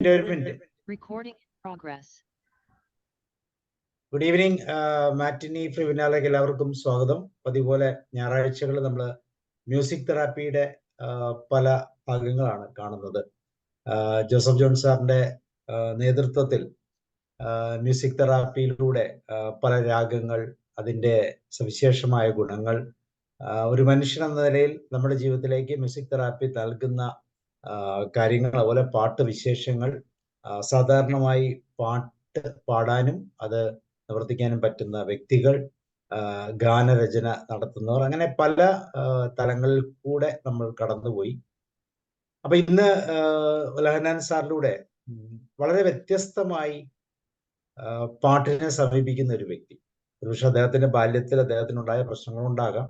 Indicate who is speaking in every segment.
Speaker 1: Recording in progress.
Speaker 2: Good evening. Matinee ഫ്രിവിനാലേക്ക് എല്ലാവർക്കും സ്വാഗതം. അതുപോലെ ഞായറാഴ്ചകൾ നമ്മൾ മ്യൂസിക് തെറാപ്പിയുടെ പല ഭാഗങ്ങളാണ് കാണുന്നത്. ജോസഫ് ജോൺ സാറിന്റെ നേതൃത്വത്തിൽ മ്യൂസിക് തെറാപ്പിയിലൂടെ പല രാഗങ്ങൾ, അതിൻ്റെ സവിശേഷമായ ഗുണങ്ങൾ, ഒരു മനുഷ്യൻ എന്ന നിലയിൽ നമ്മുടെ ജീവിതത്തിലേക്ക് മ്യൂസിക് തെറാപ്പി നൽകുന്ന കാര്യങ്ങൾ, അതുപോലെ പാട്ട് വിശേഷങ്ങൾ, സാധാരണമായി പാട്ട് പാടാനും അത് പ്രവർത്തിക്കാനും പറ്റുന്ന വ്യക്തികൾ, ഗാനരചന നടത്തുന്നവർ, അങ്ങനെ പല തലങ്ങളിൽ കൂടെ നമ്മൾ കടന്നുപോയി. അപ്പൊ ഇന്ന് ലഹനാൻ സാറിലൂടെ വളരെ വ്യത്യസ്തമായി പാട്ടിനെ സമീപിക്കുന്ന ഒരു വ്യക്തി. ഒരുപക്ഷെ അദ്ദേഹത്തിന്റെ ബാല്യത്തിൽ അദ്ദേഹത്തിനുണ്ടായ പ്രശ്നങ്ങളുണ്ടാകാം.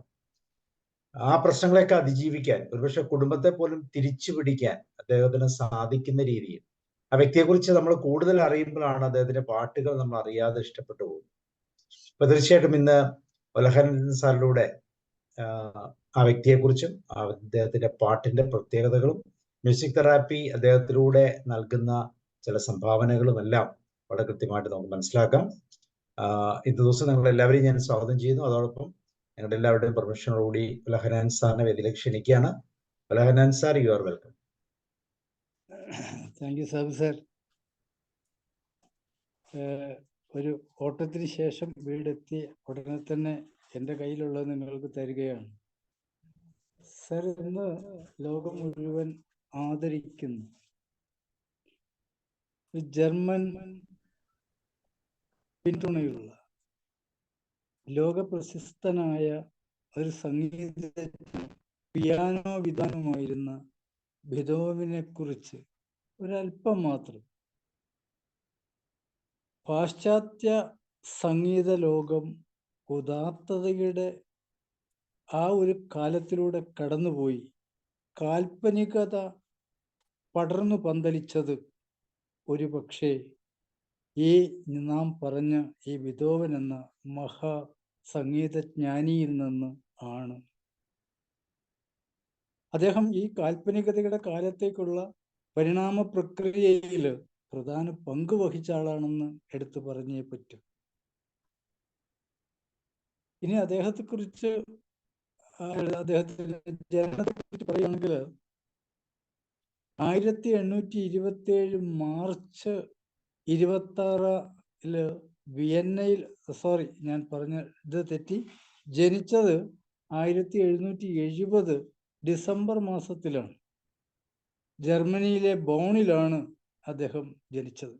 Speaker 2: ആ പ്രശ്നങ്ങളെയൊക്കെ അതിജീവിക്കാൻ, ഒരുപക്ഷെ കുടുംബത്തെ പോലും തിരിച്ചു പിടിക്കാൻ അദ്ദേഹത്തിന് സാധിക്കുന്ന രീതിയിൽ ആ വ്യക്തിയെക്കുറിച്ച് നമ്മൾ കൂടുതൽ അറിയുമ്പോഴാണ് അദ്ദേഹത്തിന്റെ പാട്ടുകൾ നമ്മൾ അറിയാതെ ഇഷ്ടപ്പെട്ടു പോകുന്നത്. അപ്പൊ തീർച്ചയായിട്ടും ഇന്ന് ലഹനാൻ സാറിലൂടെ ആ വ്യക്തിയെക്കുറിച്ചും അദ്ദേഹത്തിന്റെ പാട്ടിന്റെ പ്രത്യേകതകളും മ്യൂസിക് തെറാപ്പി അദ്ദേഹത്തിലൂടെ നൽകുന്ന ചില സംഭാവനകളും എല്ലാം വളരെ കൃത്യമായിട്ട് നമുക്ക് മനസ്സിലാക്കാം. ഇന്നത്തെ ദിവസം നിങ്ങൾ എല്ലാവരെയും ഞാൻ സ്വാഗതം ചെയ്യുന്നു. അതോടൊപ്പം ഞങ്ങളുടെ എല്ലാവരുടെയും പെർമിഷനോടുകൂടി ലഹനാൻ സാറിനെ വേദിയിലേക്ക് ക്ഷണിക്കുകയാണ്. ലഹനാൻ sir, you are welcome.
Speaker 3: Thank you Sabu sir. ഒരു ഓട്ടത്തിന് ശേഷം വീടെത്തി ഉടനെ തന്നെ എൻ്റെ കയ്യിലുള്ളത് നിങ്ങൾക്ക് തരികയാണ്. സർ, ഇന്ന് ലോകം മുഴുവൻ ആദരിക്കുന്നു ജർമ്മൻ പിന്തുണയുള്ള ലോകപ്രശസ്തനായ ഒരു സംഗീത പിയാനോ വിദ്വാനുമായിരുന്ന ബീഥോവനെ കുറിച്ച് ഒരല്പം മാത്രം. പാശ്ചാത്യ സംഗീത ലോകം ഉദാത്തതയുടെ ആ ഒരു കാലത്തിലൂടെ കടന്നുപോയി കാൽപ്പനികത പടർന്നു പന്തലിച്ചത് ഒരു പക്ഷേ ഈ നാം പറഞ്ഞ ഈ ബീഥോവൻ എന്ന മഹാ സംഗീതജ്ഞാനിയിൽ നിന്ന് ആണ്. അദ്ദേഹം ഈ കാൽപ്പനികതയുടെ കാലത്തേക്കുള്ള പരിണാമ പ്രക്രിയയിൽ പ്രധാന പങ്ക് വഹിച്ച ആളാണെന്ന് എടുത്തു പറഞ്ഞേ പറ്റും. ഇനി അദ്ദേഹത്തെക്കുറിച്ച്, അദ്ദേഹത്തിന്റെ ജനനത്തെക്കുറിച്ച് പറയുകയാണെങ്കിൽ 1827 മാർച്ച് 26 വിയന്നയിൽ, ഞാൻ പറഞ്ഞ ഇത് തെറ്റി, ജനിച്ചത് 1770 ഡിസംബർ മാസത്തിലാണ്. ജർമ്മനിയിലെ ബോണിലാണ് അദ്ദേഹം ജനിച്ചത്.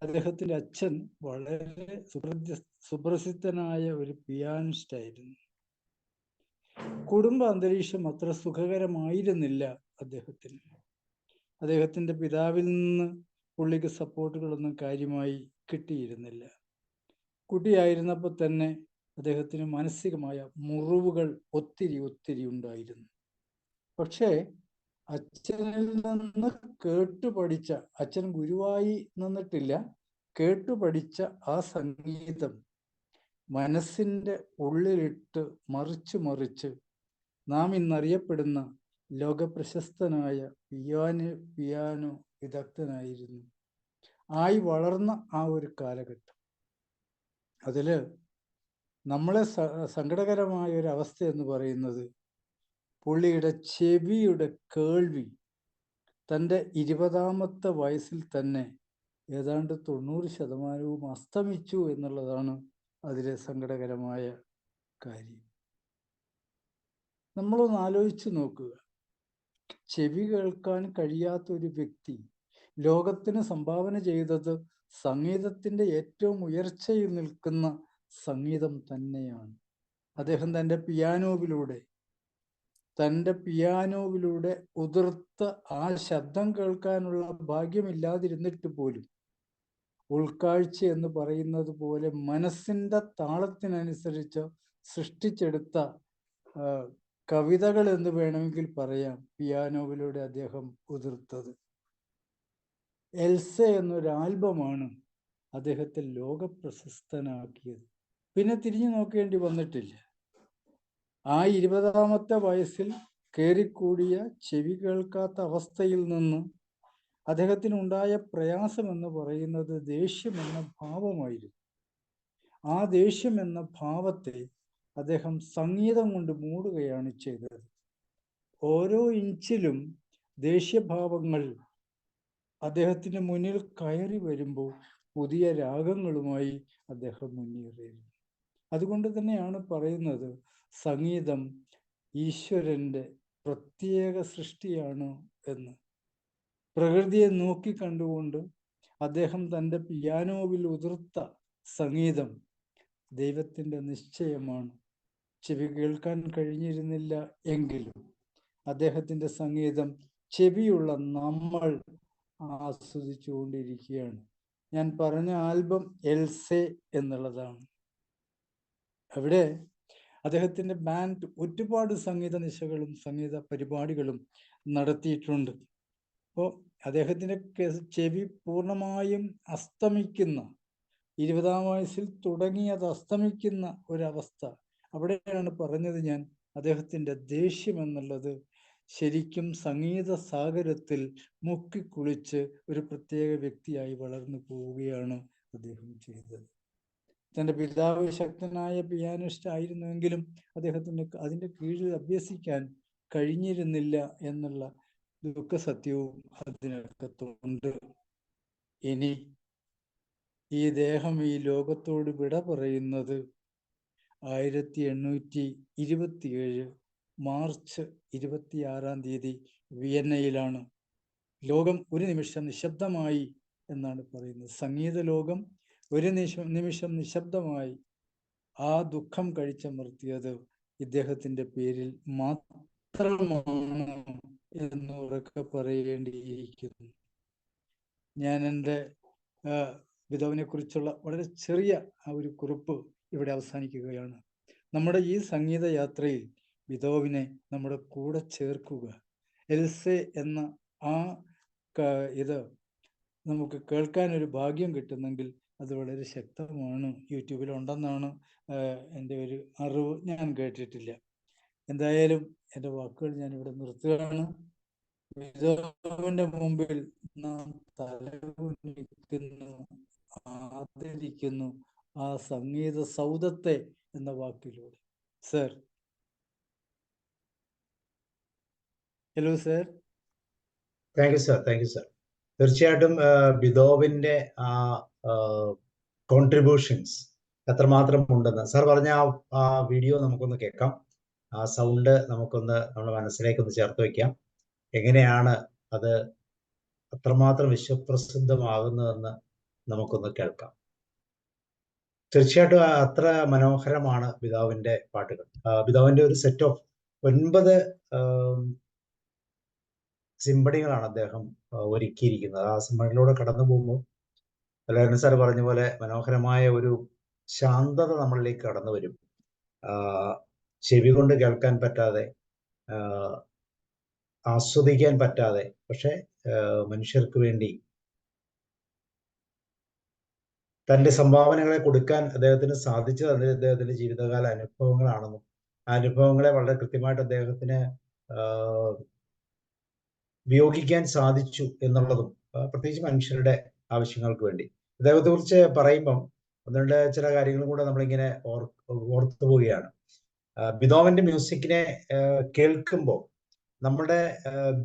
Speaker 3: അദ്ദേഹത്തിന്റെ അച്ഛൻ വളരെ സുപ്രസിദ്ധനായ ഒരു പിയാനിസ്റ്റ് ആയിരുന്നു. കുടുംബ അന്തരീക്ഷം അത്ര സുഖകരമായിരുന്നില്ല അദ്ദേഹത്തിന്. അദ്ദേഹത്തിന്റെ പിതാവിൽ നിന്ന് പുള്ളിക്ക് സപ്പോർട്ടുകളൊന്നും കാര്യമായി കിട്ടിയിരുന്നില്ല. കുട്ടിയായിരുന്നപ്പോൾ തന്നെ അദ്ദേഹത്തിന് മാനസികമായ മുറിവുകൾ ഒത്തിരി ഉണ്ടായിരുന്നു. പക്ഷേ അച്ഛനിൽ നിന്ന് കേട്ടുപഠിച്ച, അച്ഛൻ ഗുരുവായി നിന്നിട്ടില്ല, കേട്ടുപഠിച്ച ആ സംഗീതം മനസ്സിൻ്റെ ഉള്ളിലിട്ട് മറിച്ച് നാം ഇന്നറിയപ്പെടുന്ന ലോകപ്രശസ്തനായ പിയാനോ വിദഗ്ധനായിരുന്നു. ആയി വളർന്ന ആ ഒരു കാലഘട്ടം, അതില് നമ്മളെ സങ്കടകരമായ ഒരു അവസ്ഥ എന്ന് പറയുന്നത് പുള്ളിയുടെ ചെവിയുടെ കേൾവി തൻ്റെ 20ാമത്തെ വയസ്സിൽ തന്നെ ഏതാണ്ട് 90% അസ്തമിച്ചു എന്നുള്ളതാണ് അതിലെ സങ്കടകരമായ കാര്യം. നമ്മളൊന്ന് ആലോചിച്ച് നോക്കുക. ചെവി കേൾക്കാൻ കഴിയാത്ത ഒരു വ്യക്തി ലോകത്തിന് സംഭാവന ചെയ്തത് സംഗീതത്തിൻ്റെ ഏറ്റവും ഉയർച്ചയിൽ നിൽക്കുന്ന സംഗീതം തന്നെയാണ്. അദ്ദേഹം തൻ്റെ പിയാനോവിലൂടെ ഉതിർത്ത ആ ശബ്ദം കേൾക്കാനുള്ള ഭാഗ്യമില്ലാതിരുന്നിട്ട് പോലും ഉൾക്കാഴ്ച എന്ന് പറയുന്നത് പോലെ മനസ്സിൻ്റെ താളത്തിനനുസരിച്ച് സൃഷ്ടിച്ചെടുത്ത കവിതകൾ എന്ന് വേണമെങ്കിൽ പറയാം പിയാനോവിലൂടെ അദ്ദേഹം ഉതിർത്തത്. എൽസ എന്നൊരു ആൽബമാണ് അദ്ദേഹത്തെ ലോകപ്രശസ്തനാക്കിയത്. പിന്നെ തിരിഞ്ഞു നോക്കേണ്ടി വന്നിട്ടില്ല. ആ 20ാമത്തെ വയസ്സിൽ കയറിക്കൂടിയ ചെവി കേൾക്കാത്ത അവസ്ഥയിൽ നിന്ന് അദ്ദേഹത്തിനുണ്ടായ പ്രയാസം എന്ന് പറയുന്നത് ദേഷ്യം എന്ന ഭാവമായിരുന്നു. ആ ദേഷ്യം എന്ന ഭാവത്തെ അദ്ദേഹം സംഗീതം കൊണ്ട് മൂടുകയാണ് ചെയ്തത്. ഓരോ ഇഞ്ചിലും ദേഷ്യഭാവങ്ങൾ അദ്ദേഹത്തിന് മുന്നിൽ കയറി വരുമ്പോൾ പുതിയ രാഗങ്ങളുമായി അദ്ദേഹം മുന്നേറിയിരുന്നു. അതുകൊണ്ട് തന്നെയാണ് പറയുന്നത് സംഗീതം ഈശ്വരൻ്റെ പ്രത്യേക സൃഷ്ടിയാണ് എന്ന്. പ്രകൃതിയെ നോക്കിക്കണ്ടുകൊണ്ട് അദ്ദേഹം തൻ്റെ പിയാനോവിൽ ഉതിർത്ത സംഗീതം ദൈവത്തിൻ്റെ നിശ്ചയമാണ്. ചെവി കേൾക്കാൻ കഴിഞ്ഞിരുന്നില്ല എങ്കിലും അദ്ദേഹത്തിൻ്റെ സംഗീതം ചെവിയുള്ള നമ്മൾ ആസ്വദിച്ചുകൊണ്ടിരിക്കുകയാണ്. ഞാൻ പറഞ്ഞ ആൽബം എൽസെ എന്നുള്ളതാണ്. അവിടെ അദ്ദേഹത്തിൻ്റെ ബാൻഡ് ഒരുപാട് സംഗീത നിശകളും സംഗീത പരിപാടികളും നടത്തിയിട്ടുണ്ട്. അപ്പോൾ അദ്ദേഹത്തിൻ്റെ ചെവി പൂർണ്ണമായും അസ്തമിക്കുന്ന, 20-ാം വയസ്സിൽ തുടങ്ങിയത് അസ്തമിക്കുന്ന ഒരവസ്ഥ. അവിടെയാണ് പറഞ്ഞത് ഞാൻ, അദ്ദേഹത്തിൻ്റെ ദേഷ്യം എന്നുള്ളത് ശരിക്കും സംഗീത സാഗരത്തിൽ മുക്കിക്കുളിച്ച് ഒരു പ്രത്യേക വ്യക്തിയായി വളർന്നു പോവുകയാണ് അദ്ദേഹം ചെയ്തത്. തൻ്റെ പിതാവ് ശക്തനായ പിയാനിസ്റ്റ് ആയിരുന്നുവെങ്കിലും അദ്ദേഹത്തിന് അതിൻ്റെ കീഴിൽ അഭ്യസിക്കാൻ കഴിഞ്ഞിരുന്നില്ല എന്നുള്ള ദുഃഖസത്യവും അതിനകത്തുണ്ട്. ഇനി ഈ ദേഹം ഈ ലോകത്തോട് വിട പറയുന്നത് 1827 മാർച്ച് 26-ാം തീയതി വിയന്നയിലാണ്. ലോകം ഒരു നിമിഷം നിശബ്ദമായി എന്നാണ് പറയുന്നത്. സംഗീത ലോകം ഒരു നിമിഷം നിശബ്ദമായി ആ ദുഃഖം കഴിച്ചമർത്തിയത് ഇദ്ദേഹത്തിൻ്റെ പേരിൽ മാത്രമാണ് എന്ന് ഉറക്കെ പറയേണ്ടിയിരിക്കുന്നു. ഞാൻ എൻ്റെ പിതാവിനെ കുറിച്ചുള്ള വളരെ ചെറിയ ആ ഒരു കുറിപ്പ് ഇവിടെ അവസാനിക്കുകയാണ്. നമ്മുടെ ഈ സംഗീത യാത്രയിൽ പിതാവിനെ നമ്മുടെ കൂടെ ചേർക്കുക. എൽസെ എന്ന ആ ഇത് നമുക്ക് കേൾക്കാനൊരു ഭാഗ്യം കിട്ടുന്നെങ്കിൽ അത് വളരെ ശക്തമാണ്. യൂട്യൂബിലുണ്ടെന്നാണ് എൻ്റെ ഒരു അറിവ്. ഞാൻ കേട്ടിട്ടില്ല. എന്തായാലും എൻ്റെ വാക്കുകൾ ഞാനിവിടെ നിർത്തുകയാണ്. പിതാവിൻ്റെ മുമ്പിൽ നാം തലകുനിക്കുന്നു, ആദരിക്കുന്നു ആ സംഗീത സൗധത്തെ എന്ന വാക്കിലൂടെ. Sir. Hello sir.
Speaker 2: Thank you sir. Thank you sir. തീർച്ചയായിട്ടും ബിതോവിൻ്റെ ആ കോൺട്രിബ്യൂഷൻസ് എത്രമാത്രം ഉണ്ടെന്ന് സാർ പറഞ്ഞ ആ വീഡിയോ നമുക്കൊന്ന് കേൾക്കാം. ആ സൗണ്ട് നമുക്കൊന്ന് നമ്മുടെ മനസ്സിലേക്കൊന്ന് ചേർത്ത് വയ്ക്കാം. എങ്ങനെയാണ് അത് അത്രമാത്രം വിശ്വപ്രസിദ്ധമാകുന്നതെന്ന് നമുക്കൊന്ന് കേൾക്കാം. തീർച്ചയായിട്ടും അത്ര മനോഹരമാണ് പിതാവിൻ്റെ പാട്ടുകൾ. പിതാവിൻ്റെ ഒരു സെറ്റ് ഓഫ് 9 സിംബണികളാണ് അദ്ദേഹം ഒരുക്കിയിരിക്കുന്നത്. ആ സിംബണിലൂടെ കടന്നു പോകുമ്പോൾ അല്ലായിരുന്നു സാർ പറഞ്ഞ പോലെ മനോഹരമായ ഒരു ശാന്തത നമ്മളിലേക്ക് കടന്നു വരും. ചെവി കൊണ്ട് കേൾക്കാൻ പറ്റാതെ, ആസ്വദിക്കാൻ പറ്റാതെ, പക്ഷെ മനുഷ്യർക്ക് വേണ്ടി തൻ്റെ സംഭാവനകളെ കൊടുക്കാൻ അദ്ദേഹത്തിന് സാധിച്ചത് അദ്ദേഹത്തിന്റെ ജീവിതകാല അനുഭവങ്ങളാണെന്നും ആ അനുഭവങ്ങളെ വളരെ കൃത്യമായിട്ട് അദ്ദേഹത്തിന് വിയോഗിക്കാൻ സാധിച്ചു എന്നുള്ളതും, പ്രത്യേകിച്ച് മനുഷ്യരുടെ ആവശ്യങ്ങൾക്ക് വേണ്ടി. അദ്ദേഹത്തെ കുറിച്ച് പറയുമ്പം ഒന്നുകൊണ്ട് ചില കാര്യങ്ങളും കൂടെ നമ്മളിങ്ങനെ ഓർത്തു പോവുകയാണ്. ബിതോവന്റെ മ്യൂസിക്കിനെ കേൾക്കുമ്പോൾ നമ്മുടെ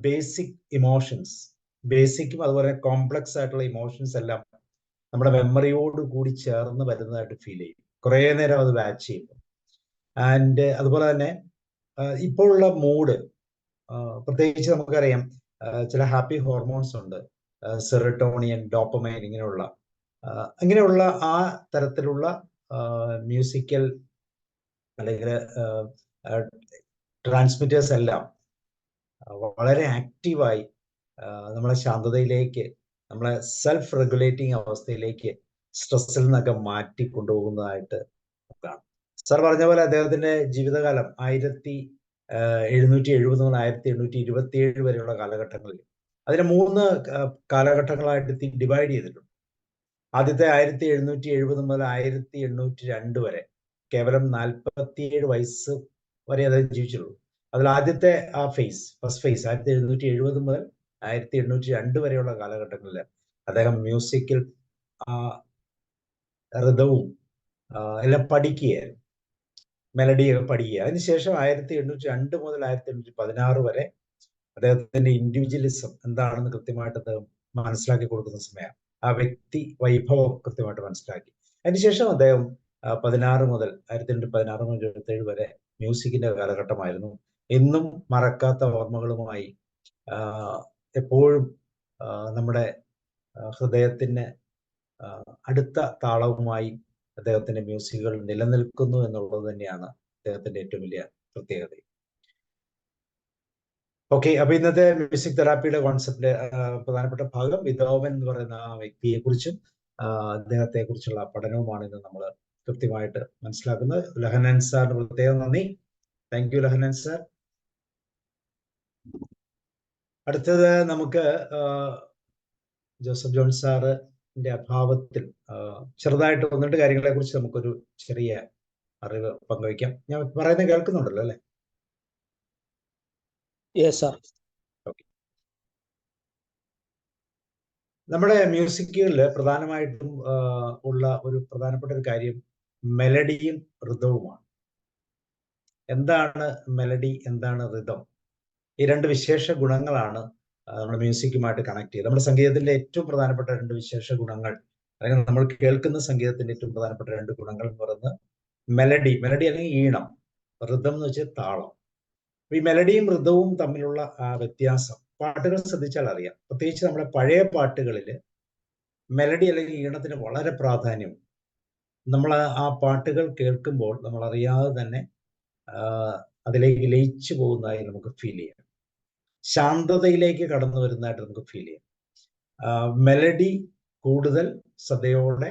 Speaker 2: ബേസിക് ഇമോഷൻസ്, ബേസിക്കും അതുപോലെ കോംപ്ലക്സ് ആയിട്ടുള്ള ഇമോഷൻസ് എല്ലാം നമ്മുടെ മെമ്മറിയോട് കൂടി ചേർന്ന് വരുന്നതായിട്ട് ഫീൽ ചെയ്യും കുറേ നേരം അത് വാച്ച് ചെയ്യുമ്പോൾ. ആൻഡ് അതുപോലെ തന്നെ ഇപ്പോഴുള്ള മൂഡ്, പ്രത്യേകിച്ച് നമുക്കറിയാം ചില ഹാപ്പി ഹോർമോൺസ് ഉണ്ട്, സെറട്ടോണിയൻ, ഡോപ്പമൈൻ, ഇങ്ങനെയുള്ള ആ തരത്തിലുള്ള മ്യൂസിക്കൽ അല്ലെങ്കിൽ ട്രാൻസ്മിറ്റേഴ്സ് എല്ലാം വളരെ ആക്റ്റീവായി നമ്മളെ ശാന്തതയിലേക്ക്, നമ്മളെ സെൽഫ് റെഗുലേറ്റിംഗ് അവസ്ഥയിലേക്ക്, സ്ട്രെസ്സിൽ നിന്നൊക്കെ മാറ്റി കൊണ്ടുപോകുന്നതായിട്ട് കാണാം. സാർ പറഞ്ഞ പോലെ അദ്ദേഹത്തിന്റെ ജീവിതകാലം 1770 മുതൽ 1827 വരെയുള്ള കാലഘട്ടങ്ങളിൽ അതിനെ 3 കാലഘട്ടങ്ങളായിട്ട് ഡിവൈഡ് ചെയ്തിട്ടുണ്ട്. ആദ്യത്തെ 1770 മുതൽ 1802 വരെ, കേവലം 47 വയസ്സ് വരെ അദ്ദേഹം ജീവിച്ചുള്ളൂ. അതിൽ ആദ്യത്തെ ആ ഫേസ്, ഫസ്റ്റ് ഫേസ് 1770 മുതൽ 1802 വരെയുള്ള കാലഘട്ടങ്ങളിൽ അദ്ദേഹം മ്യൂസിക്കിൽ ഋതവും എല്ലാം പഠിക്കുകയായിരുന്നു, മെലഡിയൊക്കെ പഠിക്കുക. അതിനുശേഷം 1802 മുതൽ 1816 വരെ അദ്ദേഹത്തിന്റെ ഇൻഡിവിജ്വലിസം എന്താണെന്ന് കൃത്യമായിട്ട് അദ്ദേഹം മനസ്സിലാക്കി കൊടുക്കുന്ന സമയമാണ്. ആ വ്യക്തി വൈഭവം കൃത്യമായിട്ട് മനസ്സിലാക്കി. അതിനുശേഷം അദ്ദേഹം 16 മുതൽ 1827 വരെ മ്യൂസിക്കിന്റെ കാലഘട്ടമായിരുന്നു. ഇന്നും മറക്കാത്ത ഓർമ്മകളുമായി എപ്പോഴും നമ്മുടെ ഹൃദയത്തിന് അടുത്ത താളവുമായി അദ്ദേഹത്തിന്റെ മ്യൂസിക്കുകൾ നിലനിൽക്കുന്നു എന്നുള്ളത് തന്നെയാണ് അദ്ദേഹത്തിന്റെ ഏറ്റവും വലിയ പ്രത്യേകത. ഓക്കെ, അപ്പൊ ഇന്നത്തെ മ്യൂസിക് തെറാപ്പിയുടെ കോൺസെപ്റ്റിന്റെ പ്രധാനപ്പെട്ട ഭാഗം ബീഥോവൻ എന്ന് പറയുന്ന ആ വ്യക്തിയെ കുറിച്ചും അദ്ദേഹത്തെ കുറിച്ചുള്ള പഠനവുമാണ് ഇന്ന് നമ്മൾ കൃത്യമായിട്ട് മനസ്സിലാക്കുന്നത്. ലഹനൻ സാറിന് പ്രത്യേകം നന്ദി. താങ്ക് യു ലഹനൻ സാർ. അടുത്തത് നമുക്ക് ജോസഫ് ജോൺ സാറിന്റെ അഭാവത്തിൽ ചെറുതായിട്ട് 1-2 കാര്യങ്ങളെ കുറിച്ച് നമുക്കൊരു ചെറിയ അറിവ് പങ്കുവയ്ക്കാം. ഞാൻ പറയുന്നത് കേൾക്കുന്നുണ്ടല്ലോ അല്ലെ? നമ്മുടെ മ്യൂസിക്കുകളിൽ പ്രധാനമായിട്ടും ഉള്ള ഒരു പ്രധാനപ്പെട്ട ഒരു കാര്യം മെലഡിയും ഋതവുമാണ്. എന്താണ് മെലഡി, എന്താണ് ഋതം? ഈ 2 വിശേഷ ഗുണങ്ങളാണ് നമ്മുടെ മ്യൂസിക്കുമായിട്ട് കണക്ട് ചെയ്യുന്നത്. നമ്മുടെ സംഗീതത്തിന്റെ ഏറ്റവും പ്രധാനപ്പെട്ട 2 വിശേഷ ഗുണങ്ങൾ, അല്ലെങ്കിൽ നമ്മൾ കേൾക്കുന്ന സംഗീതത്തിന്റെ ഏറ്റവും പ്രധാനപ്പെട്ട 2 ഗുണങ്ങൾ എന്ന് പറയുന്നത് മെലഡി അല്ലെങ്കിൽ ഈണം, ഋതം എന്ന് വെച്ചാൽ താളം. ഈ മെലഡിയും ഋതവും തമ്മിലുള്ള വ്യത്യാസം പാട്ടുകൾ ശ്രദ്ധിച്ചാൽ അറിയാം. പ്രത്യേകിച്ച് നമ്മുടെ പഴയ പാട്ടുകളിൽ മെലഡി അല്ലെങ്കിൽ ഈണത്തിന് വളരെ പ്രാധാന്യം. നമ്മൾ ആ പാട്ടുകൾ കേൾക്കുമ്പോൾ നമ്മൾ അറിയാതെ തന്നെ അതിലേക്ക് ലയിച്ചു പോകുന്നതായി നമുക്ക് ഫീൽ ചെയ്യാം. ശാന്തതയിലേക്ക് കടന്നു വരുന്നതായിട്ട് നമുക്ക് ഫീൽ ചെയ്യാം. മെലഡി കൂടുതൽ ശ്രദ്ധയോടെ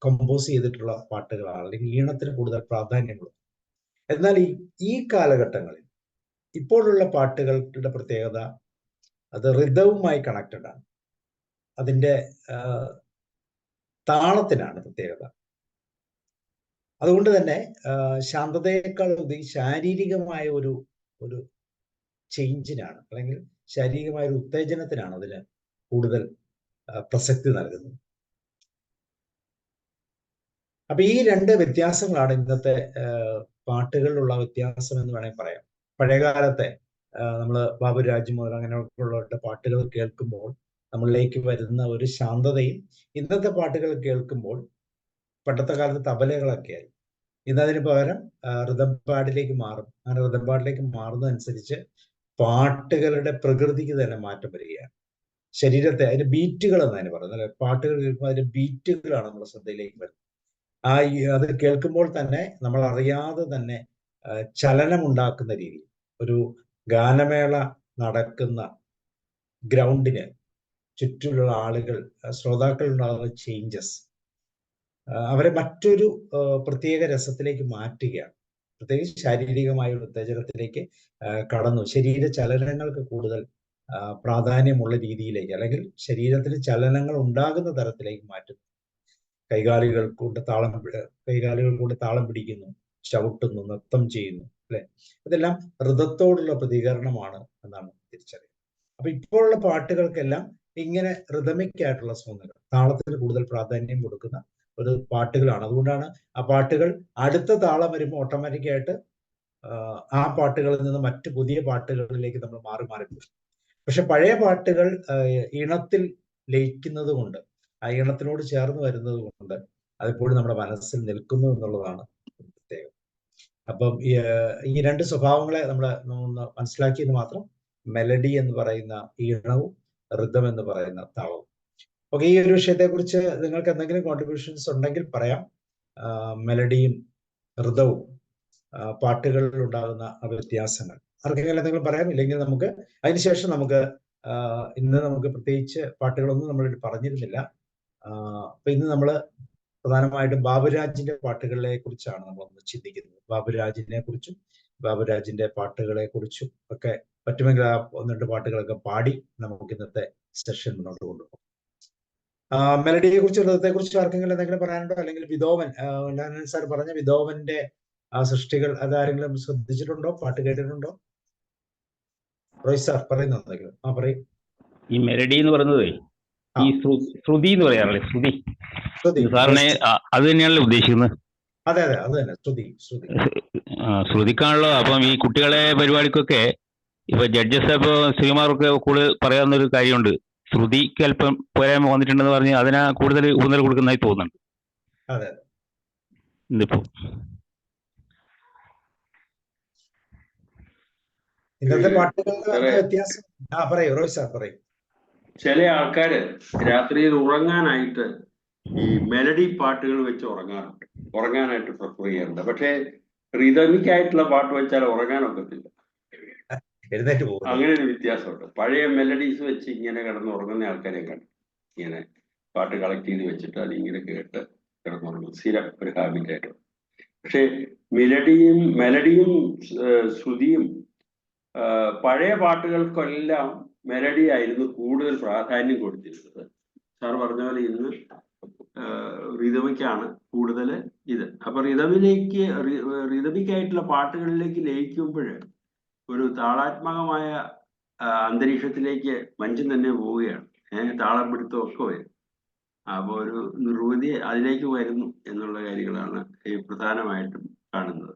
Speaker 2: കമ്പോസ് ചെയ്തിട്ടുള്ള പാട്ടുകളാണ്, അല്ലെങ്കിൽ ഈണത്തിന് കൂടുതൽ പ്രാധാന്യമുള്ളത്. എന്നാൽ ഈ കാലഘട്ടങ്ങളിൽ ഇപ്പോഴുള്ള പാട്ടുകളുടെ പ്രത്യേകത അത് ഋതവുമായി കണക്റ്റഡ് ആണ്. അതിൻ്റെ താളത്തിനാണ് പ്രത്യേകത. അതുകൊണ്ട് തന്നെ ശാന്തതയേക്കാൾ ശാരീരികമായ ഒരു ചേഞ്ചിനാണ്, അല്ലെങ്കിൽ ശാരീരികമായ ഒരു ഉത്തേജനത്തിനാണ് അതിന് കൂടുതൽ പ്രസക്തി നൽകുന്നത്. അപ്പൊ ഈ 2 വ്യത്യാസങ്ങളാണ് ഇന്നത്തെ പാട്ടുകളിലുള്ള വ്യത്യാസം എന്ന് വേണമെങ്കിൽ പറയാം. പഴയകാലത്തെ നമ്മൾ ബാബുരാജ് മുതൽ അങ്ങനെയൊക്കെയുള്ള പാട്ടുകൾ കേൾക്കുമ്പോൾ നമ്മളിലേക്ക് വരുന്ന ഒരു ശാന്തതയും ഇന്നത്തെ പാട്ടുകൾ കേൾക്കുമ്പോൾ, പണ്ടത്തെ കാലത്ത് തബലകളൊക്കെ ആയി, ഇന്നതിന് പകരം ഋതംപാടിലേക്ക് മാറും. അങ്ങനെ ഋതംപാടിലേക്ക് മാറുന്നതനുസരിച്ച് പാട്ടുകളുടെ പ്രകൃതിക്ക് തന്നെ മാറ്റം വരികയാണ്. ശരീരത്തെ, അതിന് ബീറ്റുകൾ എന്നതിന് പറയുന്നത് അല്ലെ, പാട്ടുകൾ കേൾക്കുമ്പോൾ അതിന്റെ ബീറ്റുകളാണ് നമ്മുടെ ശ്രദ്ധയിലേക്ക് വരുന്നത്. അത് കേൾക്കുമ്പോൾ തന്നെ നമ്മൾ അറിയാതെ തന്നെ ചലനമുണ്ടാക്കുന്ന രീതി, ഒരു ഗാനമേള നടക്കുന്ന ഗ്രൗണ്ടിന് ചുറ്റുമുള്ള ആളുകൾ, ശ്രോതാക്കൾ ഉണ്ടാകുന്ന ചേഞ്ചസ് അവരെ മറ്റൊരു പ്രത്യേക രസത്തിലേക്ക് മാറ്റുകയാണ്. പ്രത്യേകിച്ച് ശാരീരികമായ ഒരു ഉത്തേജനത്തിലേക്ക് കടന്നു, ശരീര ചലനങ്ങൾക്ക് കൂടുതൽ പ്രാധാന്യമുള്ള രീതിയിലേക്ക്, അല്ലെങ്കിൽ ശരീരത്തിൽ ചലനങ്ങൾ ഉണ്ടാകുന്ന തരത്തിലേക്ക് മാറ്റുന്നു. കൈകാലുകൾ കൊണ്ട് താളം പിടിക്കുന്നു, ചവിട്ടുന്നു, നൃത്തം ചെയ്യുന്നു, അല്ലെ? ഇതെല്ലാം ഋതത്തോടുള്ള പ്രതികരണമാണ് എന്നാണ് തിരിച്ചറിയുന്നത്. അപ്പൊ ഇപ്പോഴുള്ള പാട്ടുകൾക്കെല്ലാം ഇങ്ങനെ ഋതമിക് ആയിട്ടുള്ള സോങ്ങുകൾ, താളത്തിന് കൂടുതൽ പ്രാധാന്യം കൊടുക്കുന്ന ഒരു പാട്ടുകളാണ്. അതുകൊണ്ടാണ് ആ പാട്ടുകൾ അടുത്ത താളം വരുമ്പോൾ ഓട്ടോമാറ്റിക്കായിട്ട് ആ പാട്ടുകളിൽ നിന്ന് മറ്റ് പുതിയ പാട്ടുകളിലേക്ക് നമ്മൾ മാറി പോകും. പക്ഷെ പഴയ പാട്ടുകൾ ഈണത്തിൽ ലയിക്കുന്നത് കൊണ്ട്, ആ ഈണത്തിനോട് ചേർന്ന് വരുന്നത് കൊണ്ട് അതിപ്പോഴും നമ്മുടെ മനസ്സിൽ നിൽക്കുന്നു എന്നുള്ളതാണ് പ്രത്യേകം. അപ്പം ഈ 2 സ്വഭാവങ്ങളെ നമ്മൾ ഒന്ന് മനസ്സിലാക്കിയത് മാത്രം, മെലഡി എന്ന് പറയുന്ന ഈണവും ഋതം എന്ന് പറയുന്ന താളവും. ഓക്കെ, ഈ ഒരു വിഷയത്തെക്കുറിച്ച് നിങ്ങൾക്ക് എന്തെങ്കിലും കോൺട്രിബ്യൂഷൻസ് ഉണ്ടെങ്കിൽ പറയാം. മെലഡിയും ഋതവും പാട്ടുകളിൽ ഉണ്ടാകുന്ന വ്യത്യാസങ്ങൾ ആർക്കെങ്കിലും എന്തെങ്കിലും പറയാം. ഇല്ലെങ്കിൽ നമുക്ക് അതിനുശേഷം ഇന്ന് നമുക്ക് പ്രത്യേകിച്ച് പാട്ടുകളൊന്നും നമ്മൾ പറഞ്ഞിരുന്നില്ല. അപ്പൊ ഇന്ന് നമ്മൾ പ്രധാനമായിട്ടും ബാബുരാജിന്റെ പാട്ടുകളെ കുറിച്ചാണ് നമ്മളൊന്ന് ചിന്തിക്കുന്നത്. ബാബുരാജിനെ കുറിച്ചും ബാബുരാജിന്റെ പാട്ടുകളെ കുറിച്ചും ഒക്കെ പറ്റുമെങ്കിൽ ആ 1-2 പാട്ടുകളൊക്കെ പാടി നമുക്ക് ഇന്നത്തെ സെഷൻ മുന്നോട്ട് കൊണ്ടുപോകും. മെലഡിയെ കുറിച്ച്, ഋതത്തെ കുറിച്ച് ആർക്കെങ്കിലും എന്തെങ്കിലും പറയാനുണ്ടോ? അല്ലെങ്കിൽ ബീഥോവൻ, സാർ പറഞ്ഞ ബീഥോവന്റെ സൃഷ്ടികൾ അതാരെങ്കിലും ശ്രദ്ധിച്ചിട്ടുണ്ടോ? പാട്ട് കേട്ടിട്ടുണ്ടോ? റോയ് സാർ പറയുന്നുണ്ടെങ്കിലും പറയും.
Speaker 1: ഈ മെലഡി എന്ന് പറയുന്നത് ഈ ശ്രുതി എന്ന് പറയാറില്ലേ, ശ്രുതി സാറിനെ അത് തന്നെയാണല്ലോ ഉദ്ദേശിക്കുന്നത്?
Speaker 2: അതെ അതെ, അത് തന്നെ, ശ്രുതി.
Speaker 1: ശ്രുതിക്കാണല്ലോ. അപ്പം ഈ കുട്ടികളെ പരിപാടിക്കൊക്കെ ഇപ്പൊ ജഡ്ജസ് ഇപ്പൊ ശ്രീമാർക്ക് കൂടുതൽ പറയാവുന്ന ഒരു കാര്യമുണ്ട്, ശ്രുതിക്ക് അല്പം പോരായ്മ വന്നിട്ടുണ്ടെന്ന് പറഞ്ഞ് അതിനാ കൂടുതൽ ഊന്നൽ കൊടുക്കുന്നതായി തോന്നുന്നുണ്ട്.
Speaker 2: അതെ,
Speaker 1: ഇതിപ്പോ
Speaker 2: ഇന്നത്തെ പാട്ടുകളുടെ വ്യത്യാസം. പറയൂ റോയ് സാർ, പറയും.
Speaker 4: ചില ആൾക്കാര് രാത്രിയിൽ ഉറങ്ങാനായിട്ട് ഈ മെലഡി പാട്ടുകൾ വെച്ച് ഉറങ്ങാനായിട്ട് പ്രിഫർ ചെയ്യാറുണ്ട്. പക്ഷേ റിതമിക് ആയിട്ടുള്ള പാട്ട് വെച്ചാൽ ഉറങ്ങാനൊക്കത്തില്ല,
Speaker 2: എഴുന്നേറ്റ് പോകും.
Speaker 4: അങ്ങനെ ഒരു വ്യത്യാസമുണ്ട്. പഴയ മെലഡീസ് വെച്ച് ഇങ്ങനെ കിടന്ന് ഉറങ്ങുന്ന ആൾക്കാരെ കണ്ടു, ഇങ്ങനെ പാട്ട് കളക്ട് ചെയ്ത് വെച്ചിട്ട് അതിങ്ങനെ കേട്ട് കിടന്നുറങ്ങും, സ്ഥിരം ഒരു ഹാബിറ്റായിട്ട്. പക്ഷെ മെലഡിയും ശ്രുതിയും പഴയ പാട്ടുകൾക്കെല്ലാം മെലഡി ആയിരുന്നു കൂടുതൽ പ്രാധാന്യം കൊടുത്തിരുന്നത്. സാർ പറഞ്ഞ പോലെ ഇന്ന് റിതമിക്കാണ് കൂടുതൽ ഇത്. അപ്പൊ റിതമിക്കായിട്ടുള്ള പാട്ടുകളിലേക്ക് ലയിക്കുമ്പോൾ ഒരു താളാത്മകമായ അന്തരീക്ഷത്തിലേക്ക് മനുഷ്യൻ തന്നെ പോവുകയാണ്. താളം പിടുത്തം ഒക്കെ വരും. അപ്പോൾ ഒരു നിർവൃതി അതിലേക്ക് വരുന്നു എന്നുള്ള കാര്യങ്ങളാണ് ഈ പ്രധാനമായിട്ടും കാണുന്നത്.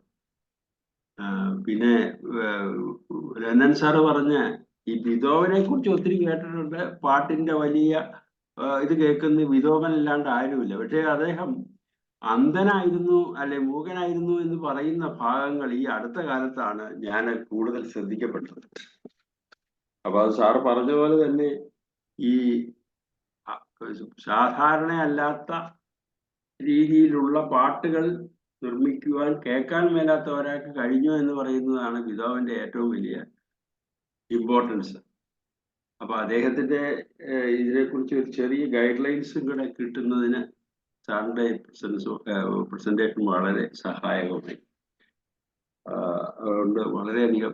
Speaker 4: പിന്നെ രന്നൻ സാറ് പറഞ്ഞ ഈ ബിതോവനെ കുറിച്ച് ഒത്തിരി കേട്ടിട്ടുണ്ട്. പാട്ടിന്റെ വലിയ ഇത് കേൾക്കുന്ന ബിതോവനല്ലാണ്ട് ആരുമില്ല. പക്ഷെ അദ്ദേഹം അന്ധനായിരുന്നു അല്ലെ മൂകനായിരുന്നു എന്ന് പറയുന്ന ഭാഗങ്ങൾ ഈ അടുത്ത കാലത്താണ് ഞാൻ കൂടുതൽ ശ്രദ്ധിക്കപ്പെട്ടത്. അപ്പൊ അത് സാറ് പറഞ്ഞ പോലെ തന്നെ ഈ സാധാരണയല്ലാത്ത രീതിയിലുള്ള പാട്ടുകൾ നിർമ്മിക്കുവാൻ കേൾക്കാൻ മേലാത്ത ഒരാൾക്ക് കഴിഞ്ഞു എന്ന് പറയുന്നതാണ് ബിതോവന്റെ ഏറ്റവും വലിയ ഇമ്പോർട്ടൻസ്. അപ്പൊ അദ്ദേഹത്തിന്റെ ഇതിനെക്കുറിച്ച് ഒരു ചെറിയ ഗൈഡ് ലൈൻസും കൂടെ കിട്ടുന്നതിന് സാറിന്റെ പ്രസന്റേഷൻ വളരെ സഹായകമായി. അതുകൊണ്ട് വളരെയധികം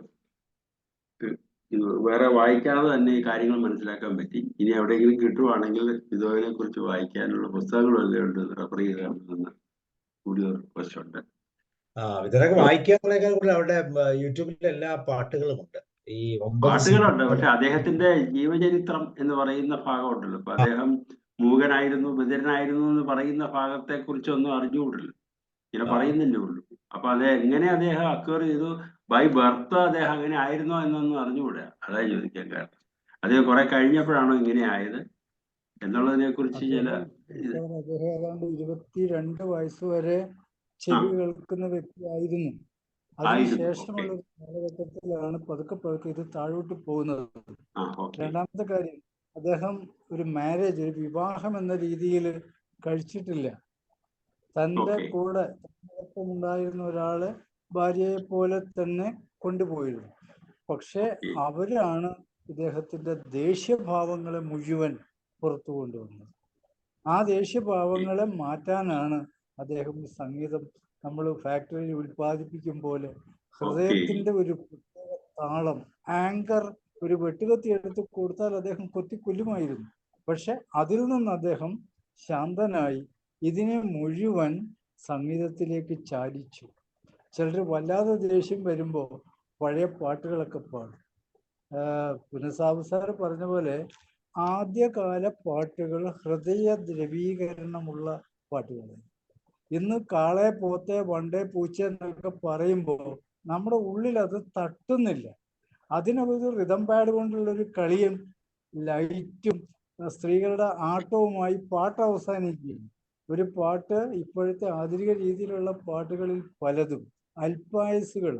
Speaker 4: വേറെ വായിക്കാതെ തന്നെ ഈ കാര്യങ്ങൾ മനസ്സിലാക്കാൻ പറ്റി. ഇനി എവിടെയെങ്കിലും കിട്ടുവാണെങ്കിൽ ബിതോവനെ കുറിച്ച് വായിക്കാനുള്ള പുസ്തകങ്ങളെല്ലാം ഉണ്ട്, റെഫർ ചെയ്താണെന്ന് കൂടി റിക്വസ്റ്റ് ഉണ്ട്.
Speaker 2: ഇതൊക്കെ വായിക്കാനേക്കാൾ കൂടുതൽ അവിടെ യൂട്യൂബിൽ എല്ലാ പാട്ടുകളും ഉണ്ട്. ഈ
Speaker 4: പാട്ടുകളുണ്ട്. പക്ഷെ അദ്ദേഹത്തിന്റെ ജീവചരിത്രം എന്ന് പറയുന്ന ഭാഗമുണ്ടല്ലോ, ഇപ്പൊ അദ്ദേഹം മൂകനായിരുന്നു, ബധിരനായിരുന്നു എന്ന് പറയുന്ന ഭാഗത്തെ കുറിച്ചൊന്നും അറിഞ്ഞുകൂടില്ല, ഇങ്ങനെ പറയുന്നില്ലേ ഉള്ളൂ. അപ്പൊ അത് എങ്ങനെ അദ്ദേഹം അക്വയർ ചെയ്തു, ബൈ ബർത്ത് അദ്ദേഹം അങ്ങനെ ആയിരുന്നോ എന്നൊന്നും അറിഞ്ഞുകൂടാ. അതാ ചോദിക്കാൻ കാരണം. അത് കുറെ കഴിഞ്ഞപ്പോഴാണോ ഇങ്ങനെ ആയത് എന്നുള്ളതിനെ കുറിച്ച് ചില
Speaker 3: അദ്ദേഹം ഏതാണ്ട് 22 വയസ്സ് വരെ ചെവി കേൾക്കുന്ന വ്യക്തിയായിരുന്നു. അതിനുശേഷമുള്ള ഒരു കാലഘട്ടത്തിലാണ് പതുക്കെ ഇത് താഴോട്ട് പോകുന്നത്. രണ്ടാമത്തെ കാര്യം, അദ്ദേഹം ഒരു വിവാഹം എന്ന രീതിയിൽ കഴിച്ചിട്ടില്ല. തൻ്റെ കൂടെ ഉണ്ടായിരുന്ന ഒരാളെ ഭാര്യയെ പോലെ തന്നെ കൊണ്ടുപോയിരുന്നു. പക്ഷെ അവരാണ് ഇദ്ദേഹത്തിന്റെ ദേഷ്യഭാവങ്ങളെ മുഴുവൻ പുറത്തു കൊണ്ടുവന്നത്. ആ ദേഷ്യഭാവങ്ങളെ മാറ്റാനാണ് അദ്ദേഹം സംഗീതം നമ്മൾ ഫാക്ടറിയിൽ ഉൽപ്പാദിപ്പിക്കും പോലെ ഹൃദയത്തിന്റെ ഒരു പ്രത്യേക താളം, ആങ്കർ, ഒരു വെട്ടുകത്തി എടുത്ത് കൊടുത്താൽ അദ്ദേഹം കൊത്തിക്കൊല്ലുമായിരുന്നു. പക്ഷെ അതിൽ നിന്ന് അദ്ദേഹം ശാന്തനായി ഇതിനെ മുഴുവൻ സംഗീതത്തിലേക്ക് ചാലിച്ചു. ചിലർ വല്ലാതെ ദേഷ്യം വരുമ്പോൾ പഴയ പാട്ടുകളൊക്കെ പാടും. പുനസാബ് സാറ് പറഞ്ഞ പോലെ ആദ്യകാല പാട്ടുകൾ ഹൃദയ ദ്രവീകരണമുള്ള പാട്ടുകളാണ്. ഇന്ന് കാളെ, പോത്തെ, വണ്ടേ, പൂച്ച എന്നൊക്കെ പറയുമ്പോൾ നമ്മുടെ ഉള്ളിൽ അത് തട്ടുന്നില്ല. അതിനൊരു റിതം പാഡ് കൊണ്ടുള്ളൊരു കളിയും ലൈറ്റും സ്ത്രീകളുടെ ആട്ടവുമായി പാട്ട് അവസാനിക്കുകയും ഒരു പാട്ട് ഇപ്പോഴത്തെ ആധുനിക രീതിയിലുള്ള പാട്ടുകളിൽ പലതും അല്പായുസുകൾ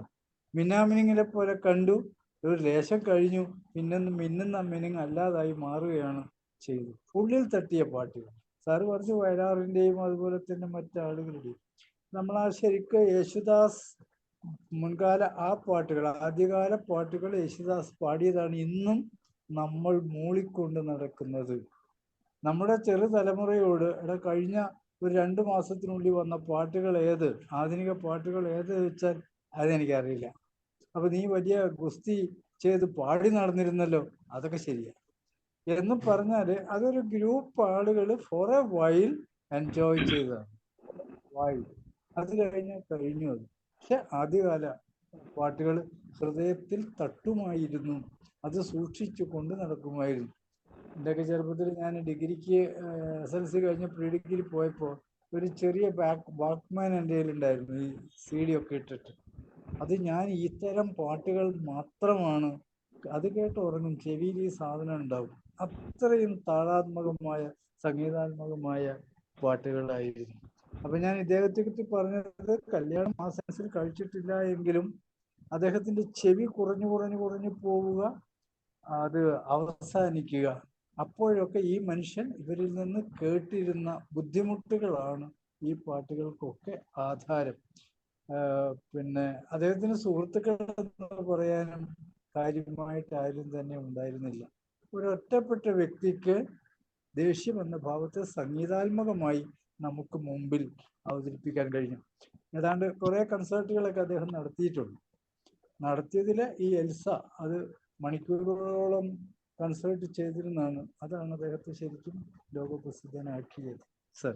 Speaker 3: മിന്നാമിനിങ്ങിനെ പോലെ കണ്ടു, ഒരു ലേശം കഴിഞ്ഞു, മിന്നുന്ന മിനിങ് അല്ലാതായി മാറുകയാണ് ചെയ്തത്. ഉള്ളിൽ തട്ടിയ പാട്ടുകൾ. സാറ് പറഞ്ഞു വയലാറിൻ്റെയും അതുപോലെ തന്നെ മറ്റാളുകളുടെയും. നമ്മൾ ശരിക്കും യേശുദാസ് മുൻകാല പാട്ടുകൾ, ആദ്യകാല പാട്ടുകൾ യേശുദാസ് പാടിയതാണ് ഇന്നും നമ്മൾ മൂളിക്കൊണ്ട് നടക്കുന്നത്. നമ്മുടെ ചെറുതലമുറയോട് കഴിഞ്ഞ ഒരു 2 മാസത്തിനുള്ളിൽ വന്ന പാട്ടുകൾ ഏത്, ആധുനിക പാട്ടുകൾ ഏത് വെച്ചാൽ അതെനിക്കറിയില്ല. അപ്പൊ നീ വലിയ ഗുസ്തി ചെയ്ത് പാടി നടന്നിരുന്നല്ലോ, അതൊക്കെ ശരിയാ എന്ന് പറഞ്ഞാല് അതൊരു ഗ്രൂപ്പ് ആളുകൾ ഫോർ എ വൈൽ എൻജോയ് ചെയ്തതാണ്. അത് കഴിഞ്ഞു അത്. പക്ഷെ ആദ്യകാല പാട്ടുകൾ ഹൃദയത്തിൽ തട്ടുമായിരുന്നു അത് സൂക്ഷിച്ചു കൊണ്ട് നടക്കുമായിരുന്നു. എൻ്റെയൊക്കെ ചെറുപ്പത്തിൽ ഞാൻ ഡിഗ്രിക്ക് SLC കഴിഞ്ഞ് പ്രീ ഡിഗ്രി പോയപ്പോൾ ഒരു ചെറിയ വാക്ക്മാൻ എൻ്റെ കയ്യിലുണ്ടായിരുന്നു, ഈ CD ഒക്കെ ഇട്ടിട്ട്. അത് ഞാൻ ഇത്തരം പാട്ടുകൾ മാത്രമാണ് അത് കേട്ട് ഉറങ്ങും, ചെവിയിൽ ഈ സാധനം ഉണ്ടാവും. അത്രയും താളാത്മകമായ സംഗീതാത്മകമായ പാട്ടുകളായിരുന്നു. അപ്പൊ ഞാൻ ഇദ്ദേഹത്തെ കുറിച്ച് പറഞ്ഞത്, കല്യാണം ആ സെൻസിൽ കഴിച്ചിട്ടില്ല എങ്കിലും അദ്ദേഹത്തിന്റെ ചെവി കുറഞ്ഞു പോവുക, അത് അവസാനിക്കുക. അപ്പോഴൊക്കെ ഈ മനുഷ്യൻ ഇവരിൽ നിന്ന് കേട്ടിരുന്ന ബുദ്ധിമുട്ടുകളാണ് ഈ പാട്ടുകൾക്കൊക്കെ ആധാരം. പിന്നെ അദ്ദേഹത്തിന് സുഹൃത്തുക്കൾ എന്ന് പറയാനും കാര്യമായിട്ട് ആരും തന്നെ ഉണ്ടായിരുന്നില്ല. ഒരൊറ്റപ്പെട്ട വ്യക്തിക്ക് ദേഷ്യം എന്ന ഭാവത്തെ സംഗീതാത്മകമായി നമുക്ക് മുമ്പിൽ അവതരിപ്പിക്കാൻ കഴിഞ്ഞു. ഏതാണ്ട് കുറെ കൺസേർട്ടുകളൊക്കെ അദ്ദേഹം നടത്തിയിട്ടുണ്ട്. നടത്തിയതിൽ ഈ എൽസ അത് മണിക്കൂറുകളോളം കൺസേർട്ട് ചെയ്തിരുന്നാണ്. അതാണ് അദ്ദേഹത്തെ ശരിക്കും ലോകപ്രസിദ്ധനാക്കിയത്. സർ,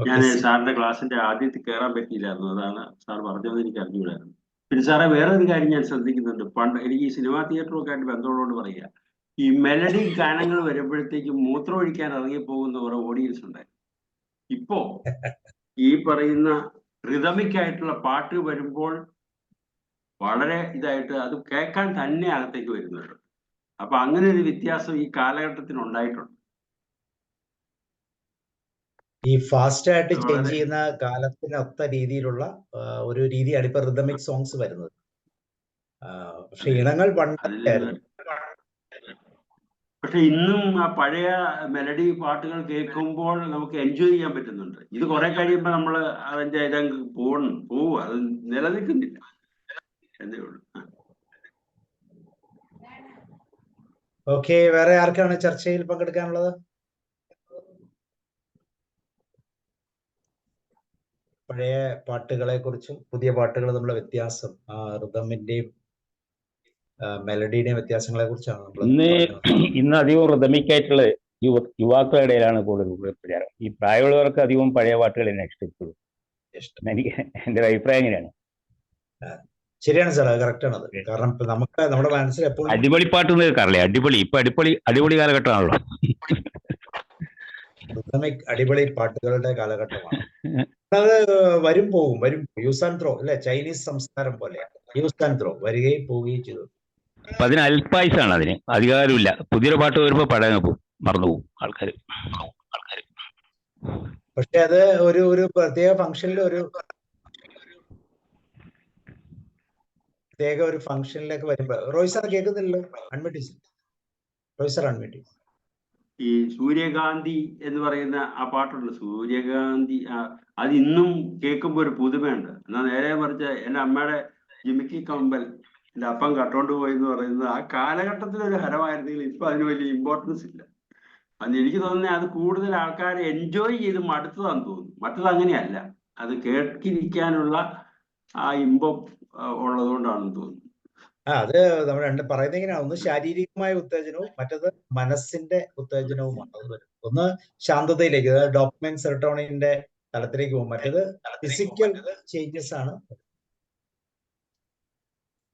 Speaker 4: ഞാൻ സാറിന്റെ ക്ലാസ്സിന്റെ ആദ്യത്തിൽ കയറാൻ പറ്റിയില്ലായിരുന്നു, അതാണ് സാർ പറഞ്ഞത് എനിക്ക് അറിഞ്ഞൂടായിരുന്നു. പിന്നെ സാറേ വേറൊരു കാര്യം ഞാൻ ശ്രദ്ധിക്കുന്നുണ്ട്. പണ്ട് എനിക്ക് ഈ സിനിമാ തിയേറ്ററൊക്കെ ആയിട്ട് ബന്ധമുള്ളതുകൊണ്ട് പറയുക, ഈ മെലഡി ഗാനങ്ങൾ വരുമ്പോഴത്തേക്കും മൂത്രം ഒഴിക്കാൻ ഇറങ്ങിപ്പോകുന്ന കുറെ ഓഡിയൻസ് ഉണ്ടായിരുന്നു. ഇപ്പോ ഈ പറയുന്ന റിതമിക് ആയിട്ടുള്ള പാട്ട് വരുമ്പോൾ വളരെ ഇതായിട്ട് അത് കേൾക്കാൻ തന്നെ അകത്തേക്ക് വരുന്നുണ്ട്. അപ്പൊ അങ്ങനെ ഒരു വ്യത്യാസം ഈ കാലഘട്ടത്തിന് ഉണ്ടായിട്ടുണ്ട്.
Speaker 2: ഈ ഫാസ്റ്റ് ആയിട്ട് ചേഞ്ച് ചെയ്യുന്ന കാലത്തിനൊത്ത രീതിയിലുള്ള ഒരു രീതിയാണ് ഇപ്പൊ റിതമിക് സോങ്സ് വരുന്നത്. പക്ഷെ ഇനങ്ങൾ പണ്ടായിരുന്നു.
Speaker 4: പക്ഷെ ഇന്നും ആ പഴയ മെലഡി പാട്ടുകൾ കേൾക്കുമ്പോൾ നമുക്ക് എൻജോയ് ചെയ്യാൻ പറ്റുന്നുണ്ട്. ഇത് കുറെ കഴിയുമ്പോ നമ്മൾ അതിന്റെ ഇതങ്ങ് പോവും, അത് നിലനിൽക്കുന്നില്ല എന്നേ ഉള്ളൂ.
Speaker 2: ഓക്കെ, വേറെ ആർക്കാണ് ചർച്ചയിൽ പങ്കെടുക്കാനുള്ളത്? പഴയ പാട്ടുകളെ കുറിച്ചും പുതിയ പാട്ടുകൾ തമ്മിലുള്ള വ്യത്യാസം, റിതമിന്റെയും മെലഡിയുടെയും വ്യത്യാസങ്ങളെ കുറിച്ചാണ് നമ്മൾ
Speaker 1: ഇന്ന് അധികം റിതമിക് ആയിട്ടുള്ള യുവാക്കളുടെ ഇടയിലാണ് കൂടുതൽ പ്രചാരം. ഈ പ്രായമുള്ളവർക്ക് അധികവും പഴയ പാട്ടുകൾ തന്നെ ഇഷ്ടപ്പെടും. എനിക്ക് എൻ്റെ ഒരു അഭിപ്രായം എങ്ങനെയാണ്?
Speaker 2: ശരിയാണ് സാർ, അത് കറക്റ്റ് ആണ്. കാരണം നമുക്ക് നമ്മുടെ മനസ്സിൽ എപ്പോഴും
Speaker 1: അടിപൊളി പാട്ടൊന്നും കേൾക്കാറില്ലേ? അടിപൊളി കാലഘട്ടമാണല്ലോ.
Speaker 2: അടിപൊളി പാട്ടുകളുടെ കാലഘട്ടമാണ്. അത് വരും പോകും. യൂസ് ആൻഡ് ത്രോ അല്ലെ, ചൈനീസ് സംസ്കാരം പോലെ യൂസ് ആൻഡ് ത്രോ, വരികയും പോവുകയും ചെയ്തു.
Speaker 1: അപ്പൊ അതിന് അല്പായുസാണ്, അതിന് അധികാരമില്ല. പുതിയൊരു പാട്ട് വരുമ്പോ പഴയ പോകും, മറന്നുപോകും ആൾക്കാർ.
Speaker 2: പക്ഷെ അത് ഒരു പ്രത്യേക ഫംഗ്ഷനിൽ ഒരു ഫംഗ്ഷനിലേക്ക് വരുമ്പോ, റോയ് സാർ കേൾക്കുന്നില്ലല്ലോ, അൺമ്യൂട്ട്. Roy sir unmute.
Speaker 4: ഈ സൂര്യകാന്തി എന്ന് പറയുന്ന ആ പാട്ടുണ്ട്, സൂര്യകാന്തി, അത് ഇന്നും കേൾക്കുമ്പോൾ ഒരു പുതുമയുണ്ട്. എന്നാൽ നേരെ മറിച്ച് എൻ്റെ അമ്മയുടെ ജിമിക്കി കമ്പൽ എൻ്റെ അപ്പം കട്ടോണ്ട് പോയി എന്ന് പറയുന്നത് ആ കാലഘട്ടത്തിലൊരു ഹരമായിരുന്നെങ്കിൽ ഇപ്പൊ അതിന് വലിയ ഇമ്പോർട്ടൻസ് ഇല്ല. അന്ന് എനിക്ക് തോന്നുന്നത് അത് കൂടുതൽ ആൾക്കാർ എൻജോയ് ചെയ്ത് മടുത്തതാന്ന് തോന്നുന്നു. മറ്റത് അങ്ങനെയല്ല, അത് കേൾക്കിരിക്കാനുള്ള ആ ഇമ്പം ഉള്ളതുകൊണ്ടാണെന്ന് തോന്നുന്നു.
Speaker 2: അത് നമ്മൾ പറയുന്നത് എങ്ങനെയാണ്, ഒന്ന് ശാരീരികമായ ഉത്തേജനവും മറ്റത് മനസ്സിന്റെ ഉത്തേജനവുമാണ്. ഒന്ന് ശാന്തതയിലേക്ക്, അതായത് ഡോപമൈൻ സെറോട്ടോണിന്റെ തലത്തിലേക്ക് പോകും, മറ്റത് ഫിസിക്കൽ ചേഞ്ചസ് ആണ്.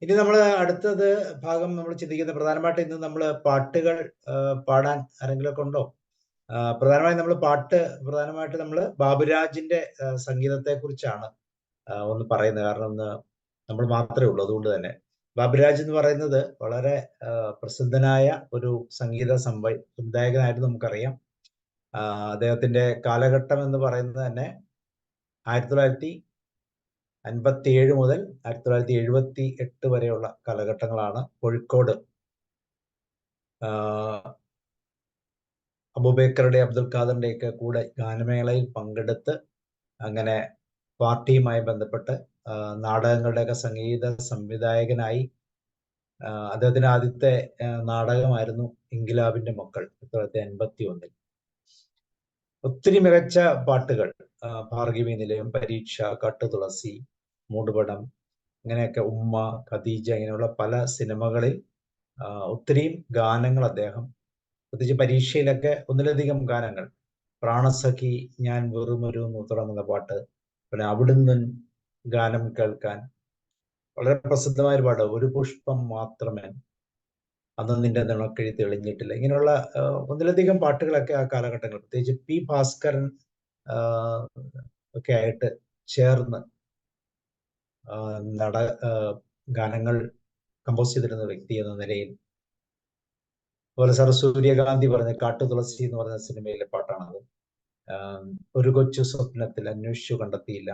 Speaker 2: ഇനി നമ്മൾ അടുത്തത് ഭാഗം നമ്മൾ ചിന്തിക്കുന്നത്, പ്രധാനമായിട്ട് ഇന്ന് നമ്മൾ പാട്ടുകൾ പാടാൻ ആരെങ്കിലുമൊക്കെ ഉണ്ടോ? പ്രധാനമായിട്ട് നമ്മൾ ബാബുരാജിന്റെ സംഗീതത്തെ കുറിച്ചാണ് ഒന്ന് പറയുന്നത്. കാരണം ഇന്ന് നമ്മൾ മാത്രമേ ഉള്ളൂ. അതുകൊണ്ട് തന്നെ ബാബുരാജ് എന്ന് പറയുന്നത് വളരെ പ്രസിദ്ധനായ ഒരു സംഗീത സംവിധായകനായിട്ട് നമുക്കറിയാം. അദ്ദേഹത്തിന്റെ കാലഘട്ടം എന്ന് പറയുന്നത് തന്നെ 1957 മുതൽ 1978 വരെയുള്ള കാലഘട്ടങ്ങളാണ്. കോഴിക്കോട് അബൂബക്കറുടെ, അബ്ദുൽ ഖാദറിന്റെ ഒക്കെ കൂടെ ഗാനമേളയിൽ പങ്കെടുത്ത് അങ്ങനെ പാർട്ടിയുമായി ബന്ധപ്പെട്ട് നാടകങ്ങളുടെയൊക്കെ സംഗീത സംവിധായകനായി. അദ്ദേഹത്തിന്റെ ആദ്യത്തെ നാടകമായിരുന്നു ഇൻകിലാബിന്റെ മക്കൾ 1951. ഒത്തിരി മികച്ച പാട്ടുകൾ, ഭാർഗവി നിലയം, പരീക്ഷ, കാട്ടുതുളസി, മൂടുപടം, ഇങ്ങനെയൊക്കെ, ഉമ്മ, ഖദീജ, ഇങ്ങനെയുള്ള പല സിനിമകളിൽ ഒത്തിരിയും ഗാനങ്ങൾ അദ്ദേഹം, പ്രത്യേകിച്ച് പരീക്ഷയിലൊക്കെ ഒന്നിലധികം ഗാനങ്ങൾ. പ്രാണസഖി, ഞാൻ വെറുമൊരു തുടങ്ങുന്ന പാട്ട്, പിന്നെ അവിടുന്ന് ഗാനം കേൾക്കാൻ, വളരെ പ്രസിദ്ധമായ ഒരു പാട്ട്, ഒരു പുഷ്പം മാത്രമേ അന്ന് നിന്റെ നിണക്കിഴി തെളിഞ്ഞിട്ടില്ല. ഇങ്ങനെയുള്ള ഒന്നിലധികം പാട്ടുകളൊക്കെ ആ കാലഘട്ടങ്ങളിൽ, പ്രത്യേകിച്ച് പി ഭാസ്കരൻ ഒക്കെ ആയിട്ട് ചേർന്ന് ഗാനങ്ങൾ കമ്പോസ് ചെയ്തിരുന്ന വ്യക്തി എന്ന നിലയിൽ, അതുപോലെ സാർ സൂര്യകാന്തി പറഞ്ഞ കാട്ടുതുളസി എന്ന് പറഞ്ഞ സിനിമയിലെ പാട്ടാണത്. ഒരു കൊച്ചു സ്വപ്നത്തിൽ അന്വേഷിച്ചു കണ്ടെത്തിയില്ല.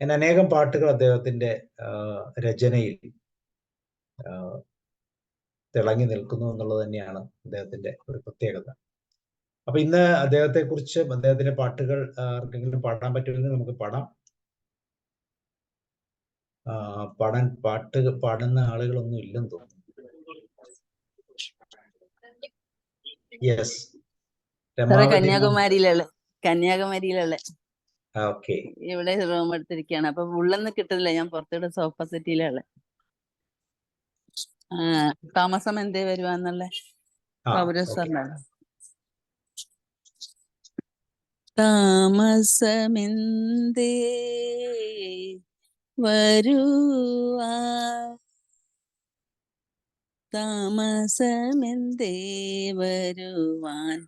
Speaker 2: അങ്ങനെ അനേകം പാട്ടുകൾ അദ്ദേഹത്തിന്റെ രചനയിൽ തിളങ്ങി നിൽക്കുന്നു എന്നുള്ളത് തന്നെയാണ് അദ്ദേഹത്തിന്റെ ഒരു പ്രത്യേകത. അപ്പൊ ഇന്ന് അദ്ദേഹത്തെ കുറിച്ച്, അദ്ദേഹത്തിന്റെ പാട്ടുകൾ ആർക്കെങ്കിലും പാടാൻ പറ്റുമെങ്കിൽ നമുക്ക് പാടാം. പാട്ട് പാടുന്ന ആളുകളൊന്നും ഇല്ലെന്ന് തോന്നുന്നു. യെസ്,
Speaker 5: കന്യാകുമാരിയിലുള്ള
Speaker 2: ഓക്കെ.
Speaker 5: ഇവിടെ റൂം എടുത്തിരിക്കുകയാണ്. അപ്പൊ ഉള്ളൊന്നും കിട്ടുന്നില്ല. ഞാൻ പുറത്തൂടെ സോഫ സിറ്റിയിലുള്ള താമസം എന്തേ വരുവാന്നുള്ള പൗരസ്വറിനാണ്. താമസമെന്തേ വരുവാ, താമസമെന്തേ വരുവാൻ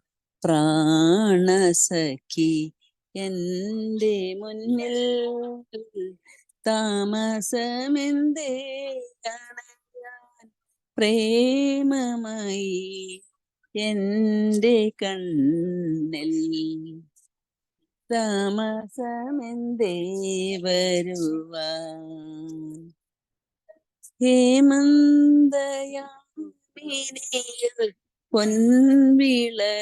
Speaker 5: പ്രാണസഖി എന്റെ മുന്നിൽ, താമസമെന്തേ അണയാൻ പ്രേമമായി എന്റെ കണ്ണിൽ, താമസമെന്തേ വരുവാൻ. ഹേമന്തയാമിനിയിൽ പൊൻവിളക്കു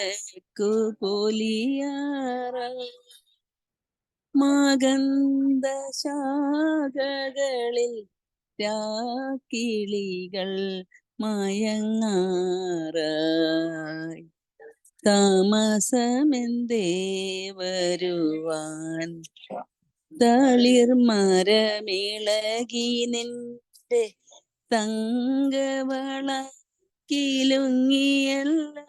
Speaker 5: പോലിയാറ, മാഗന്ധ ശാഖകളിൽ രാക്കിളികൾ മയങ്ങാറായി, താമസമെന്തേ വരുവാൻ. തളിർമരമിളകി നിന്റെ തങ്കവള കിലുങ്ങിയല്ലോ,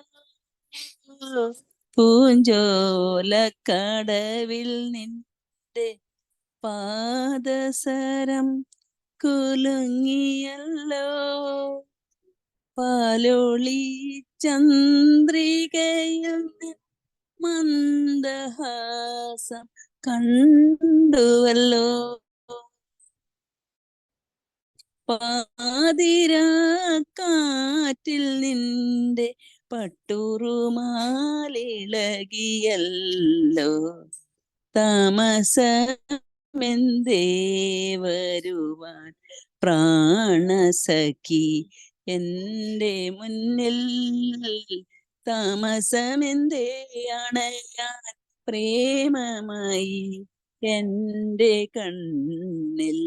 Speaker 5: പൂഞ്ചോലക്കടവിൽ നിന്റെ പാദസരം കുലുങ്ങിയല്ലോ, പാലൊളി ചന്ദ്രികയിൽ മന്ദഹാസം കണ്ടുവല്ലോ, പാതിരാക്കാറ്റിൽ നിന്റെ പട്ടുറുമാലിളകിയല്ലോ, താമസമെന്തേ വരുവാൻ പ്രാണസഖി എന്റെ മുന്നിൽ, താമസമെന്തേ അണയാൻ പ്രേമമായി എന്റെ കണ്ണിൽ,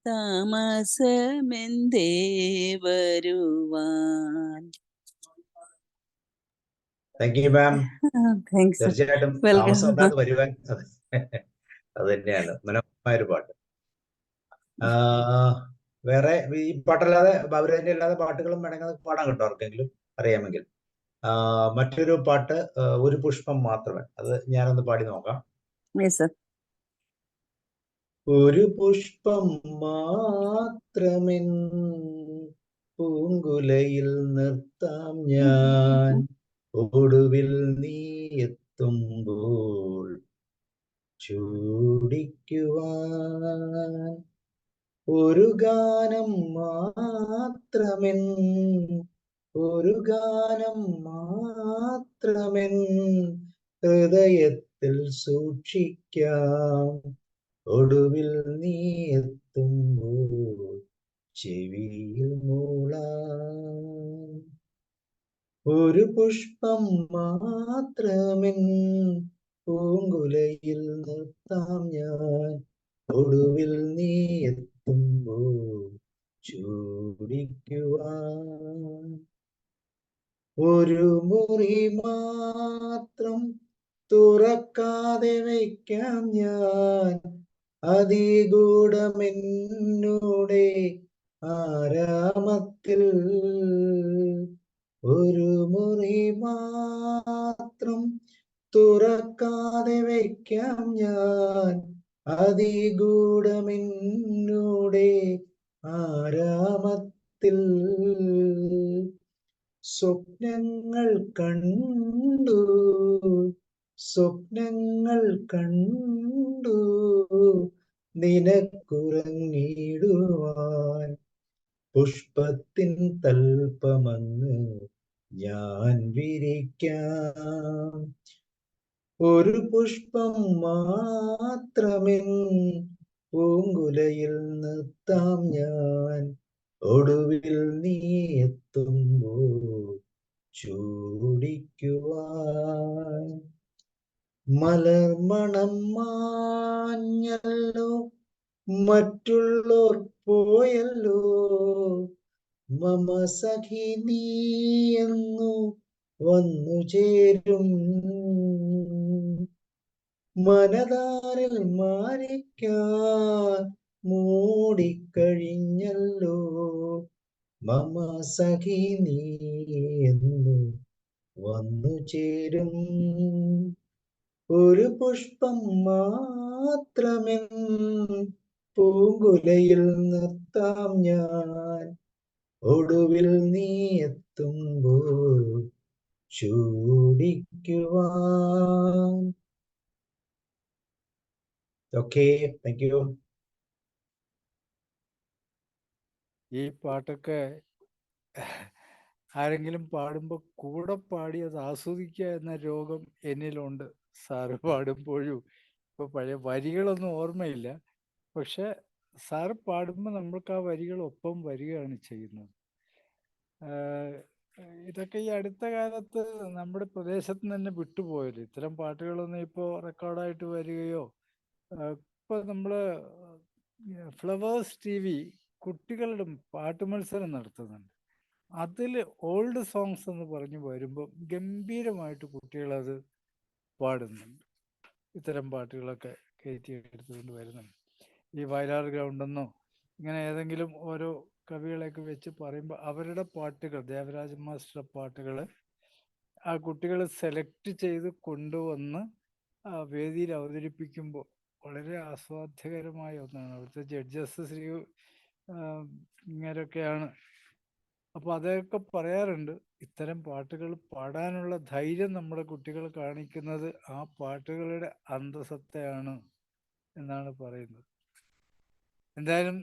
Speaker 5: താമസമെന്തേ വരുവാൻ.
Speaker 2: Thank you ma'am.
Speaker 5: താങ്ക്സ്.
Speaker 2: തീർച്ചയായിട്ടും താമസം ഉണ്ടാകും വരുവാൻ. അത് തന്നെയാണ് മനോഹരമായ ഒരു പാട്ട്. വേറെ ഈ പാട്ടല്ലാതെ ബാബുരാജിന്റെ അല്ലാതെ പാട്ടുകളും വേണമെങ്കിൽ പാടാൻ കിട്ടും ആർക്കെങ്കിലും അറിയാമെങ്കിൽ. മറ്റൊരു പാട്ട് ഒരു പുഷ്പം മാത്രമേ, അത് ഞാനൊന്ന് പാടി നോക്കാം. ഒരു പുഷ്പം മാത്രമെൻ പൂങ്കുലയിൽ നിർത്താം ഞാൻ, ഒടുവിൽ നീ എത്തുമ്പോൾ ചൂടിക്കുവാൻ. ഒരു ഗാനം മാത്രമെൻ, ഒരു ഗാനം മാത്രമെൻ ഹൃദയത്തിൽ സൂക്ഷിക്കാം, ഒടുവിൽ നീ എത്തുമ്പോൾ ചെവിയിൽ മൂളാം. ഒരു പുഷ്പം മാത്രമെൻ പൂങ്കുലയിൽ നിർത്താം ഞാൻ, ഒടുവിൽ നീ എത്തുമ്പോൾ ചൂടിക്കുവാൻ. ഒരു മുറി മാത്രം തുറക്കാതെ വയ്ക്കാം ഞാൻ, അതിഗൂഢമെന്നോടെ ആരാമത്തിൽ. ഒരു മുറി മാത്രം തുറക്കാതെ വയ്ക്കാം ഞാൻ, അതിഗൂഢമെന്നോടെ ആരാമത്തിൽ സ്വപ്നങ്ങൾ കണ്ടു, സ്വപ്നങ്ങൾ കണ്ടു നിനക്കുറങ്ങിടുവാൻ. പുഷ്പത്തിൻ തൽപ്പമങ്ങ് ഞാൻ വിരിക്കാം, ഒരു പുഷ്പം മാത്രമെൻ പൂങ്കുലയിൽ നിർത്താം ഞാൻ. ഒടുവിൽ നീ എത്തുമ്പോൾ ചൂടിക്കുവാൻ. മലർമണം മാഞ്ഞല്ലോ, മറ്റുള്ളോർ പോയല്ലോ, മമ സഖി നീ എന്നു വന്നു ചേരും. മനതാരിൽ മാനിക്കാൻ മൂടിക്കഴിഞ്ഞല്ലോ, മമ സഖി നീ എന്നു വന്നു ചേരും. ഒരു പുഷ്പം മാത്രമെൻ പൂങ്കുലയിൽ നിർത്താം ഞാൻ. ഒടുവിൽ നീ എത്തുമ്പോൾ ചൂടിക്കുവാൻ. Okay, thank U.
Speaker 3: ഈ പാട്ടൊക്കെ ആരെങ്കിലും പാടുമ്പോൾ കൂടെ പാടി അത് ആസ്വദിക്കുക എന്ന രോഗം എന്നിലുണ്ട്. സാറ് പാടുമ്പോഴും ഇപ്പോൾ പഴയ വരികളൊന്നും ഓർമ്മയില്ല, പക്ഷെ സാറ് പാടുമ്പോൾ നമ്മൾക്ക് ആ വരികളൊപ്പം വരികയാണ് ചെയ്യുന്നത്. ഇതൊക്കെ ഈ അടുത്ത കാലത്ത് നമ്മുടെ പ്രദേശത്ത് നിന്ന് തന്നെ വിട്ടുപോയല്ലോ. ഇത്തരം പാട്ടുകളൊന്നും ഇപ്പോൾ റെക്കോർഡായിട്ട് വരികയോ. ഇപ്പോൾ നമ്മൾ ഫ്ലവേഴ്സ് TV കുട്ടികളുടെ പാട്ട് മത്സരം നടത്തുന്നുണ്ട്. അതിൽ ഓൾഡ് സോങ്സ് എന്ന് പറഞ്ഞ് വരുമ്പോൾ ഗംഭീരമായിട്ട് കുട്ടികളത് പാടുന്നുണ്ട്. ഇത്തരം പാട്ടുകളൊക്കെ കയറ്റി എടുത്തുകൊണ്ട് വരുന്നുണ്ട്. ഈ വയലാർ ഗ്രൗണ്ടെന്നോ ഇങ്ങനെ ഏതെങ്കിലും ഓരോ കവികളെയൊക്കെ വെച്ച് പറയുമ്പോൾ അവരുടെ പാട്ടുകൾ, ദേവരാജ മാസ്റ്ററുടെ പാട്ടുകൾ ആ കുട്ടികൾ സെലക്ട് ചെയ്ത് കൊണ്ടുവന്ന് ആ വേദിയിൽ അവതരിപ്പിക്കുമ്പോൾ വളരെ ആസ്വാദ്യകരമായ ഒന്നാണ്. അവിടുത്തെ ജഡ്ജസ് ഇങ്ങനെയൊക്കെയാണ്. അപ്പോൾ അതൊക്കെ പറയാറുണ്ട്, ഇത്തരം പാട്ടുകൾ പാടാനുള്ള ധൈര്യം നമ്മുടെ കുട്ടികൾ കാണിക്കുന്നത് ആ പാട്ടുകളുടെ അന്തസത്തയാണ് എന്നാണ് പറയുന്നത്. എന്തായാലും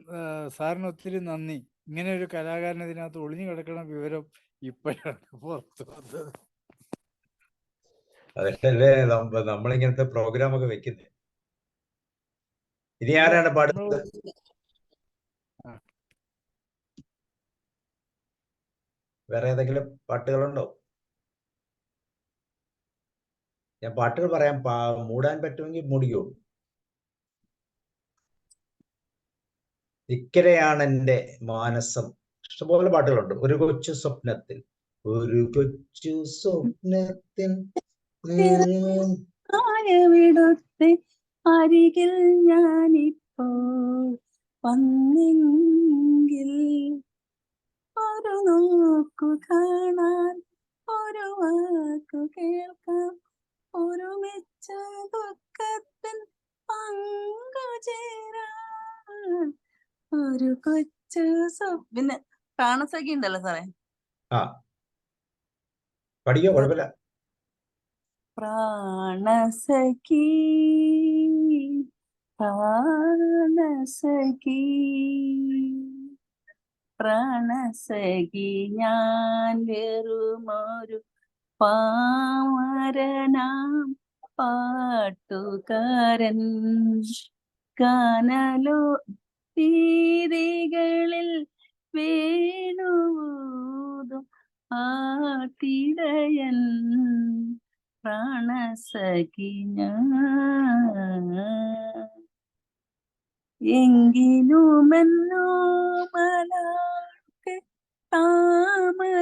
Speaker 3: സാറിന് ഒത്തിരി നന്ദി. ഇങ്ങനെ ഒരു കലാകാരൻ ഇതിനകത്ത് ഒളിഞ്ഞു കിടക്കണ വിവരം ഇപ്പോഴാണ് പുറത്തു വന്നത്.
Speaker 2: അതല്ലേ നമ്മളിങ്ങനത്തെ പ്രോഗ്രാം ഒക്കെ വെക്കുന്നത്. ഇനി ആരാണ് പാടുന്നത്? വേറെ ഏതെങ്കിലും പാട്ടുകളുണ്ടോ? ഞാൻ പാട്ടുകൾ പറയാം, മൂടാൻ പറ്റുമെങ്കിൽ മൂടിക്കോ. ഇക്കരെയാണ് എൻ്റെ മാനസം. ഇഷ്ടംപോലെ പാട്ടുകളുണ്ട്. ഒരു കൊച്ചു സ്വപ്നത്തിൽ, ഒരു കൊച്ചു സ്വപ്നത്തിൽ
Speaker 5: ആയവിടുത്തെ അരികിൽ ഞാനിപ്പോൾ വന്നെങ്കിൽ ഒരു നോക്കു കാണാൻ, ഒരു വാക്കു കേൾക്കാം, ഒരുമിച്ച ദുഃഖത്തിൽ പങ്കുചേരാൻ ഒരു കൊച്ചു സ്വപ്ന. പ്രാണസഖി ഉണ്ടല്ലോ സാറേ,
Speaker 2: ആ പഠിക്കോ, കുഴപ്പമില്ല.
Speaker 5: പ്രാണസഖി പ്രാണസഖി പ്രാണസഖി ഞാൻ വെറുമൊരു പാമരനാം പാട്ടുകാരൻ. ഗാനലോ തീരികളിൽ വേണുവൂതും ആട്ടിടയൻ. പ്രാണസഖി ഞാൻ എങ്കിലുമെന്നോ മലർക്ക് താമസിക്കാനെൻ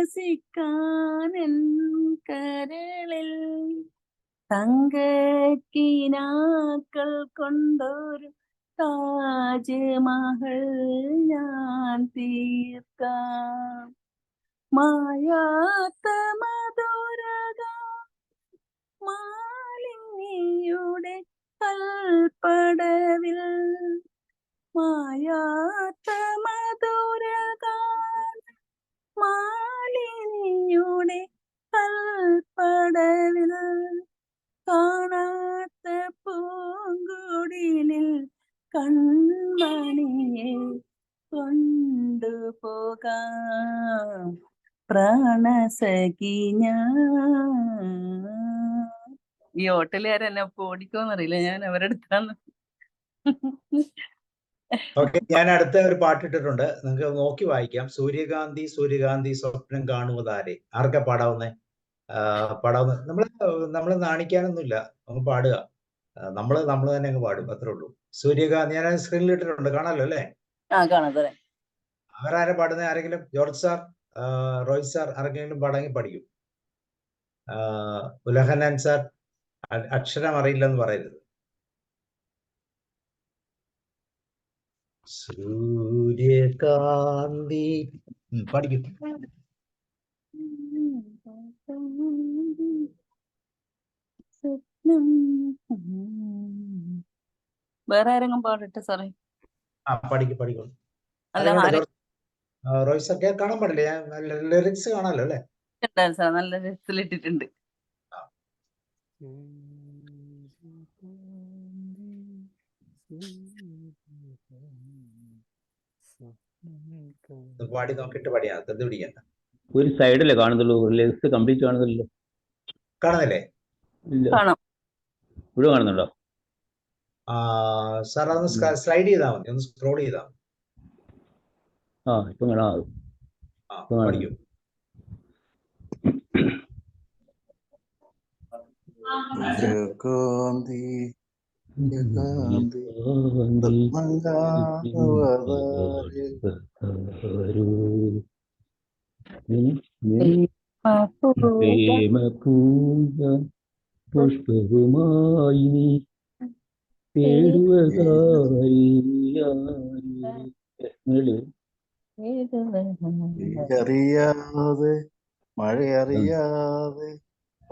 Speaker 5: കരളിൽ തങ്കക്കിനാക്കൾ കൊണ്ടൊരു താജ്മഹൽ ഞാൻ തീർക്കാം. മായാത്ത മധുരക മാലിന്യയുടെ കൽപ്പടവിൽ, മായാത്ത മധു കേൾക്കാം പ്രാണസഖി ഞാൻ. ഈ ഹോട്ടലുകാരെന്നെ ഓടിക്കോന്നറിയില്ല, ഞാൻ അവരുടെ അടുത്താണ്.
Speaker 2: ഓക്കെ, ഞാൻ അടുത്ത ഒരു പാട്ടിട്ടിട്ടുണ്ട്, നിങ്ങൾക്ക് നോക്കി വായിക്കാം. സൂര്യകാന്തി സൂര്യകാന്തി സ്വപ്നം കാണുവതാരെ. ആർക്കാ പാടാവുന്നേ? പാടാവുന്ന നമ്മള് നാണിക്കാനൊന്നുമില്ല, നമുക്ക് പാടുക. നമ്മള് തന്നെ അങ്ങ് പാടും, അത്രേ ഉള്ളൂ. സൂര്യകാന്തി ഞാൻ സ്ക്രീനിൽ ഇട്ടിട്ടുണ്ട്, കാണാമല്ലോ അല്ലേ?
Speaker 5: കാണാം സാറേ.
Speaker 2: അവരാരെ പാടുന്നത്? ആരെങ്കിലും? ജോർജ് സാർ, റോയ് സാർ, ആരെങ്കിലും പാടാമെങ്കിൽ പഠിക്കും. ഉലഹനാൻ സാർ, അക്ഷരം അറിയില്ലെന്ന് പറയരുത്. സൂര്യകാന്തി പഠിക്കും.
Speaker 5: വേറെ ആരെങ്കിലും പാടട്ടെ സാറേ?
Speaker 2: പഠിക്കും.
Speaker 5: അല്ല,
Speaker 2: റോയ് സാർ കാണാൻ പാടില്ലേ? ലിറിക്സ് കാണാമല്ലോ അല്ലേ?
Speaker 5: സാർ നല്ല രസത്തിലിട്ടിട്ടുണ്ട്.
Speaker 2: പാടി നോക്കിട്ട് പാടിയാ അത് പിടിക്കണ്ട.
Speaker 1: ഒരു സൈഡല്ലേ കാണുന്നുള്ളൂ, ലിറിക്സ് കംപ്ലീറ്റ് കാണുന്നില്ലല്ലോ.
Speaker 2: കാണുന്നില്ലേ?
Speaker 5: കാണാം.
Speaker 1: ഇവിടെ കാണുന്നുണ്ടോ?
Speaker 2: സാർ അതൊന്ന് സ്ലൈഡ് ചെയ്താൽ മതി, ഒന്ന് സ്ക്രോൾ ചെയ്താൽ മതി.
Speaker 1: ഇപ്പം കാണാം.
Speaker 2: പഠിക്കും.
Speaker 1: പുഷ്പവുമായി നീ
Speaker 6: അറിയാതെ മഴയറിയാതെ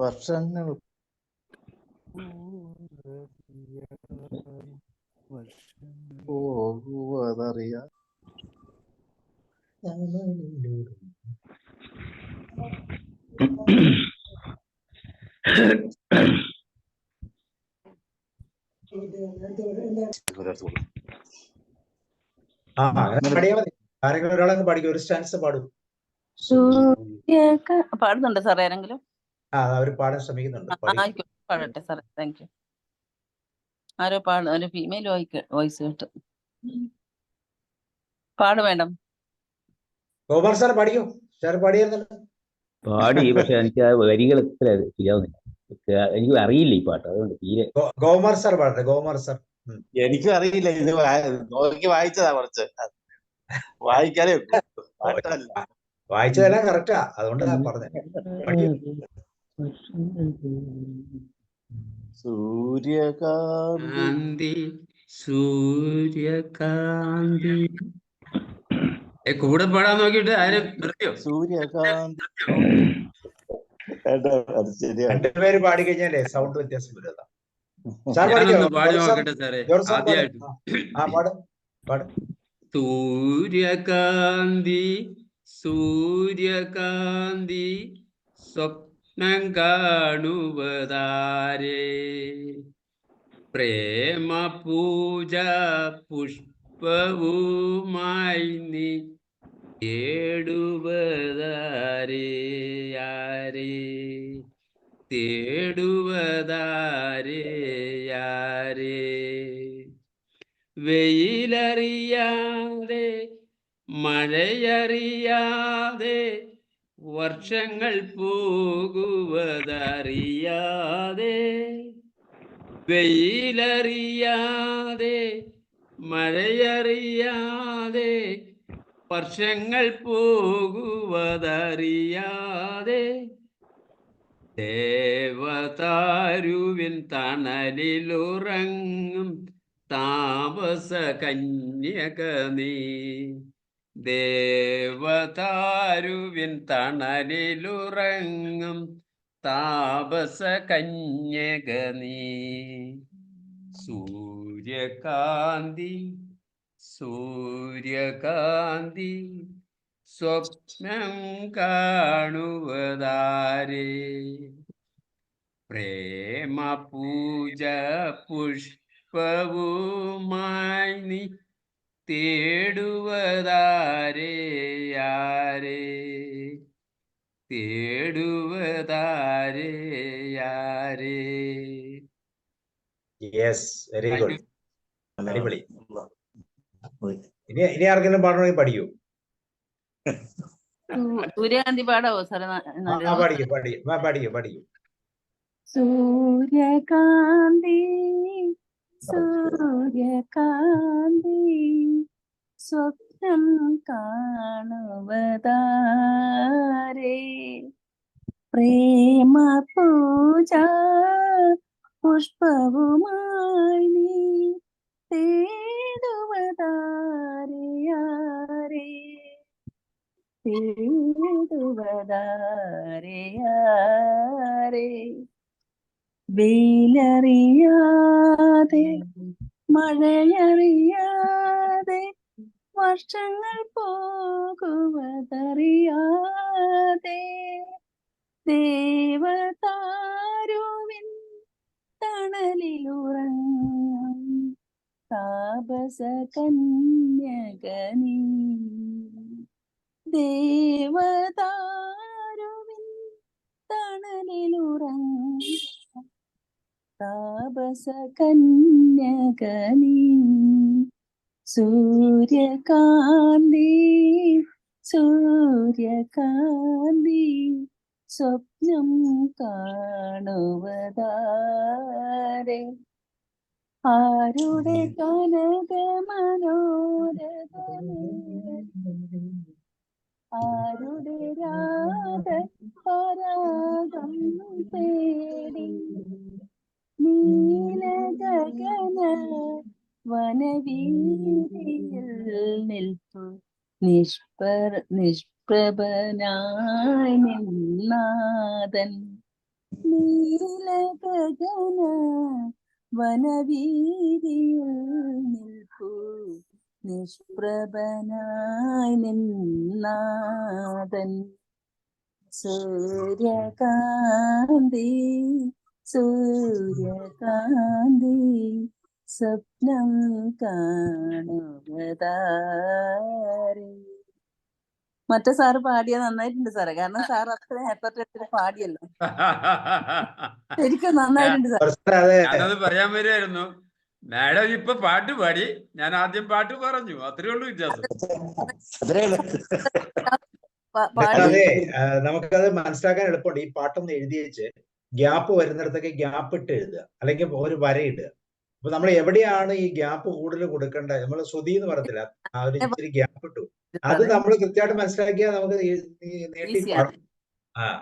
Speaker 6: വർഷങ്ങൾ പോകുവതറിയാ.
Speaker 2: പാടിയാ മതി. ആരെങ്കിലും ഒരാളങ്ങ് പഠിക്കും, ഒരു സ്റ്റാൻസ് പാടും.
Speaker 5: പാടുന്നുണ്ട് സാറേ ആരെങ്കിലും?
Speaker 2: അവര് പാടാൻ ശ്രമിക്കുന്നുണ്ട്.
Speaker 5: പാടട്ടെ സാറേ, താങ്ക് യു. ആരോ ഒരു ഫീമെയിൽ വോയിസ് കേട്ട്. പാട് വേണം.
Speaker 2: ഗോപാൽ സാർ പഠിക്കും. സാർ പാടിയിരുന്നല്ലോ.
Speaker 1: പാടി, പക്ഷെ എനിക്ക് ആ വരികൾ എത്ര ശരിയാവുന്നില്ല. എനിക്ക് അറിയില്ല ഈ പാട്ട്, അതുകൊണ്ട് തീരെ.
Speaker 2: ഗോമാർ സാർ പാടട്ടെ. ഗോമാർ സാർ.
Speaker 6: എനിക്കും അറിയില്ല, ഇത് നോക്കി വായിച്ചതാ, കുറച്ച് വായിക്കാനേ
Speaker 2: വായിച്ചതെല്ലാം കറക്റ്റാ, അതുകൊണ്ടാ പറഞ്ഞത്.
Speaker 6: സൂര്യകാന്തി
Speaker 7: സൂര്യകാന്തി കൂടെ പാടാൻ നോക്കിട്ട് ആരും നിർത്തിയോ?
Speaker 6: സൂര്യകാന്തി
Speaker 2: രണ്ടുപേര് പാടി കഴിഞ്ഞാലേ സൗണ്ട് വ്യത്യാസം വരും.
Speaker 7: ഞാനൊന്ന് പാടി നോക്കട്ടെ സാറേ, ആദ്യമായിട്ട്. സൂര്യകാന്തി സൂര്യകാന്തി സ്വപ്നം കാണുവതാരേ, പ്രേമ പൂജ പുഷ്പവുമായി നീ തേടുവതാരേ, യാരേ തേടുവതാരേ, യാരേ. വെയിലറിയാതെ മഴയറിയാതെ വർഷങ്ങൾ പോകുവതറിയാതെ, വെയിലറിയാതെ മഴയറിയാതെ വർഷങ്ങൾ പോകുവതറിയാതെ, ദേവതാരുവിൻ തണലിലുറങ്ങും താപസ കന്യക നീ, ദേവതാരുവിൻ തണലിലുറങ്ങും താപസ കന്യക നീ. സൂര്യകാന്തി സൂര്യകാന്തി സ്വപ്നം കാണുവതാരേ, പ്രേമ പൂജ പുഷ്പവുമായി നീ തേടുവതാരേ യാരേ തേടുവതാരേ യാരേ.
Speaker 2: Yes, very
Speaker 7: thank
Speaker 2: good,
Speaker 7: you.
Speaker 2: അടിപൊളി. ഇനി ആർക്കെങ്കിലും പാടണമെങ്കിൽ പഠിക്കൂ.
Speaker 5: സൂര്യകാന്തി പാടാവോ സാറേ?
Speaker 2: പഠിക്കൂ.
Speaker 5: സൂര്യകാന്തി സൂര്യകാന്തി സ്വപ്നം കാണുവതാരേ പ്രേമ പൂജ പുഷ്പവുമായി നീ തേടുവതാരേ തേടുവതാരേ വെയിലറിയാതെ മഴയറിയാതെ വർഷങ്ങൾ പോകുവതറിയാതെ ദേവതാരുവിൻ തണലിലുറങ്ങും താപസ കന്യകനീ ദേവതാരുവിൻ തണലിലുറങ്ങും താപസ കന്യകനീ സൂര്യകാന്തി സൂര്യകാന്തി സ്വപ്നം കാണുവതാരേ ആരുടെ കനക മനോരഥമേ ആരുടെ രാഗ പരാഗം തേടി നീലഗഗന വനവീതിയിൽ നിൽപ്പു നിഷ്പ്രഭനായി നിന്നാദൻ നീലഗഗന വനവീതിയിൽ നിൽപ്പു നിഷ്പ്രഭനായി നിന്നാദൻ സൂര്യകാന്തി സൂര്യകാന്തി സ്വപ്നം കാണുവതാരേ. മറ്റേ സാറ് പാടിയ നന്നായിട്ടുണ്ട് സാറേ, കാരണം സാർ അത്ര എഫർട്ട് എടുത്തിട്ട് പാടിയല്ലോ, ശരിക്കും നന്നായിട്ടുണ്ട് സാർ.
Speaker 7: ഞാനത് പറയാൻ വരുമായിരുന്നു. മാഡം ഇപ്പൊ പാട്ട് പാടി, ഞാൻ ആദ്യം പാട്ട് പറഞ്ഞു, അത്രേ ഉള്ളൂ വ്യത്യാസം.
Speaker 2: അതെ, നമുക്കത് മനസ്സിലാക്കാൻ എളുപ്പമുണ്ട്. ഈ പാട്ടൊന്ന് എഴുതി വെച്ച് ഗ്യാപ്പ് വരുന്നിടത്തൊക്കെ ഗ്യാപ്പ് ഇട്ട് എഴുതുക, അല്ലെങ്കിൽ ഒരു വര ഇടുക. അപ്പൊ നമ്മൾ എവിടെയാണ് ഈ ഗ്യാപ്പ് കൂടുതൽ കൊടുക്കേണ്ടത്, നമ്മൾ ശ്രുതി എന്ന് പറയത്തില്ല, ആ ഒരു ഇച്ചിരി ഗ്യാപ്പ് ഇട്ടു, അത് നമ്മൾ കൃത്യമായിട്ട് മനസ്സിലാക്കിയാൽ നമുക്ക് നീട്ടി പാടാം.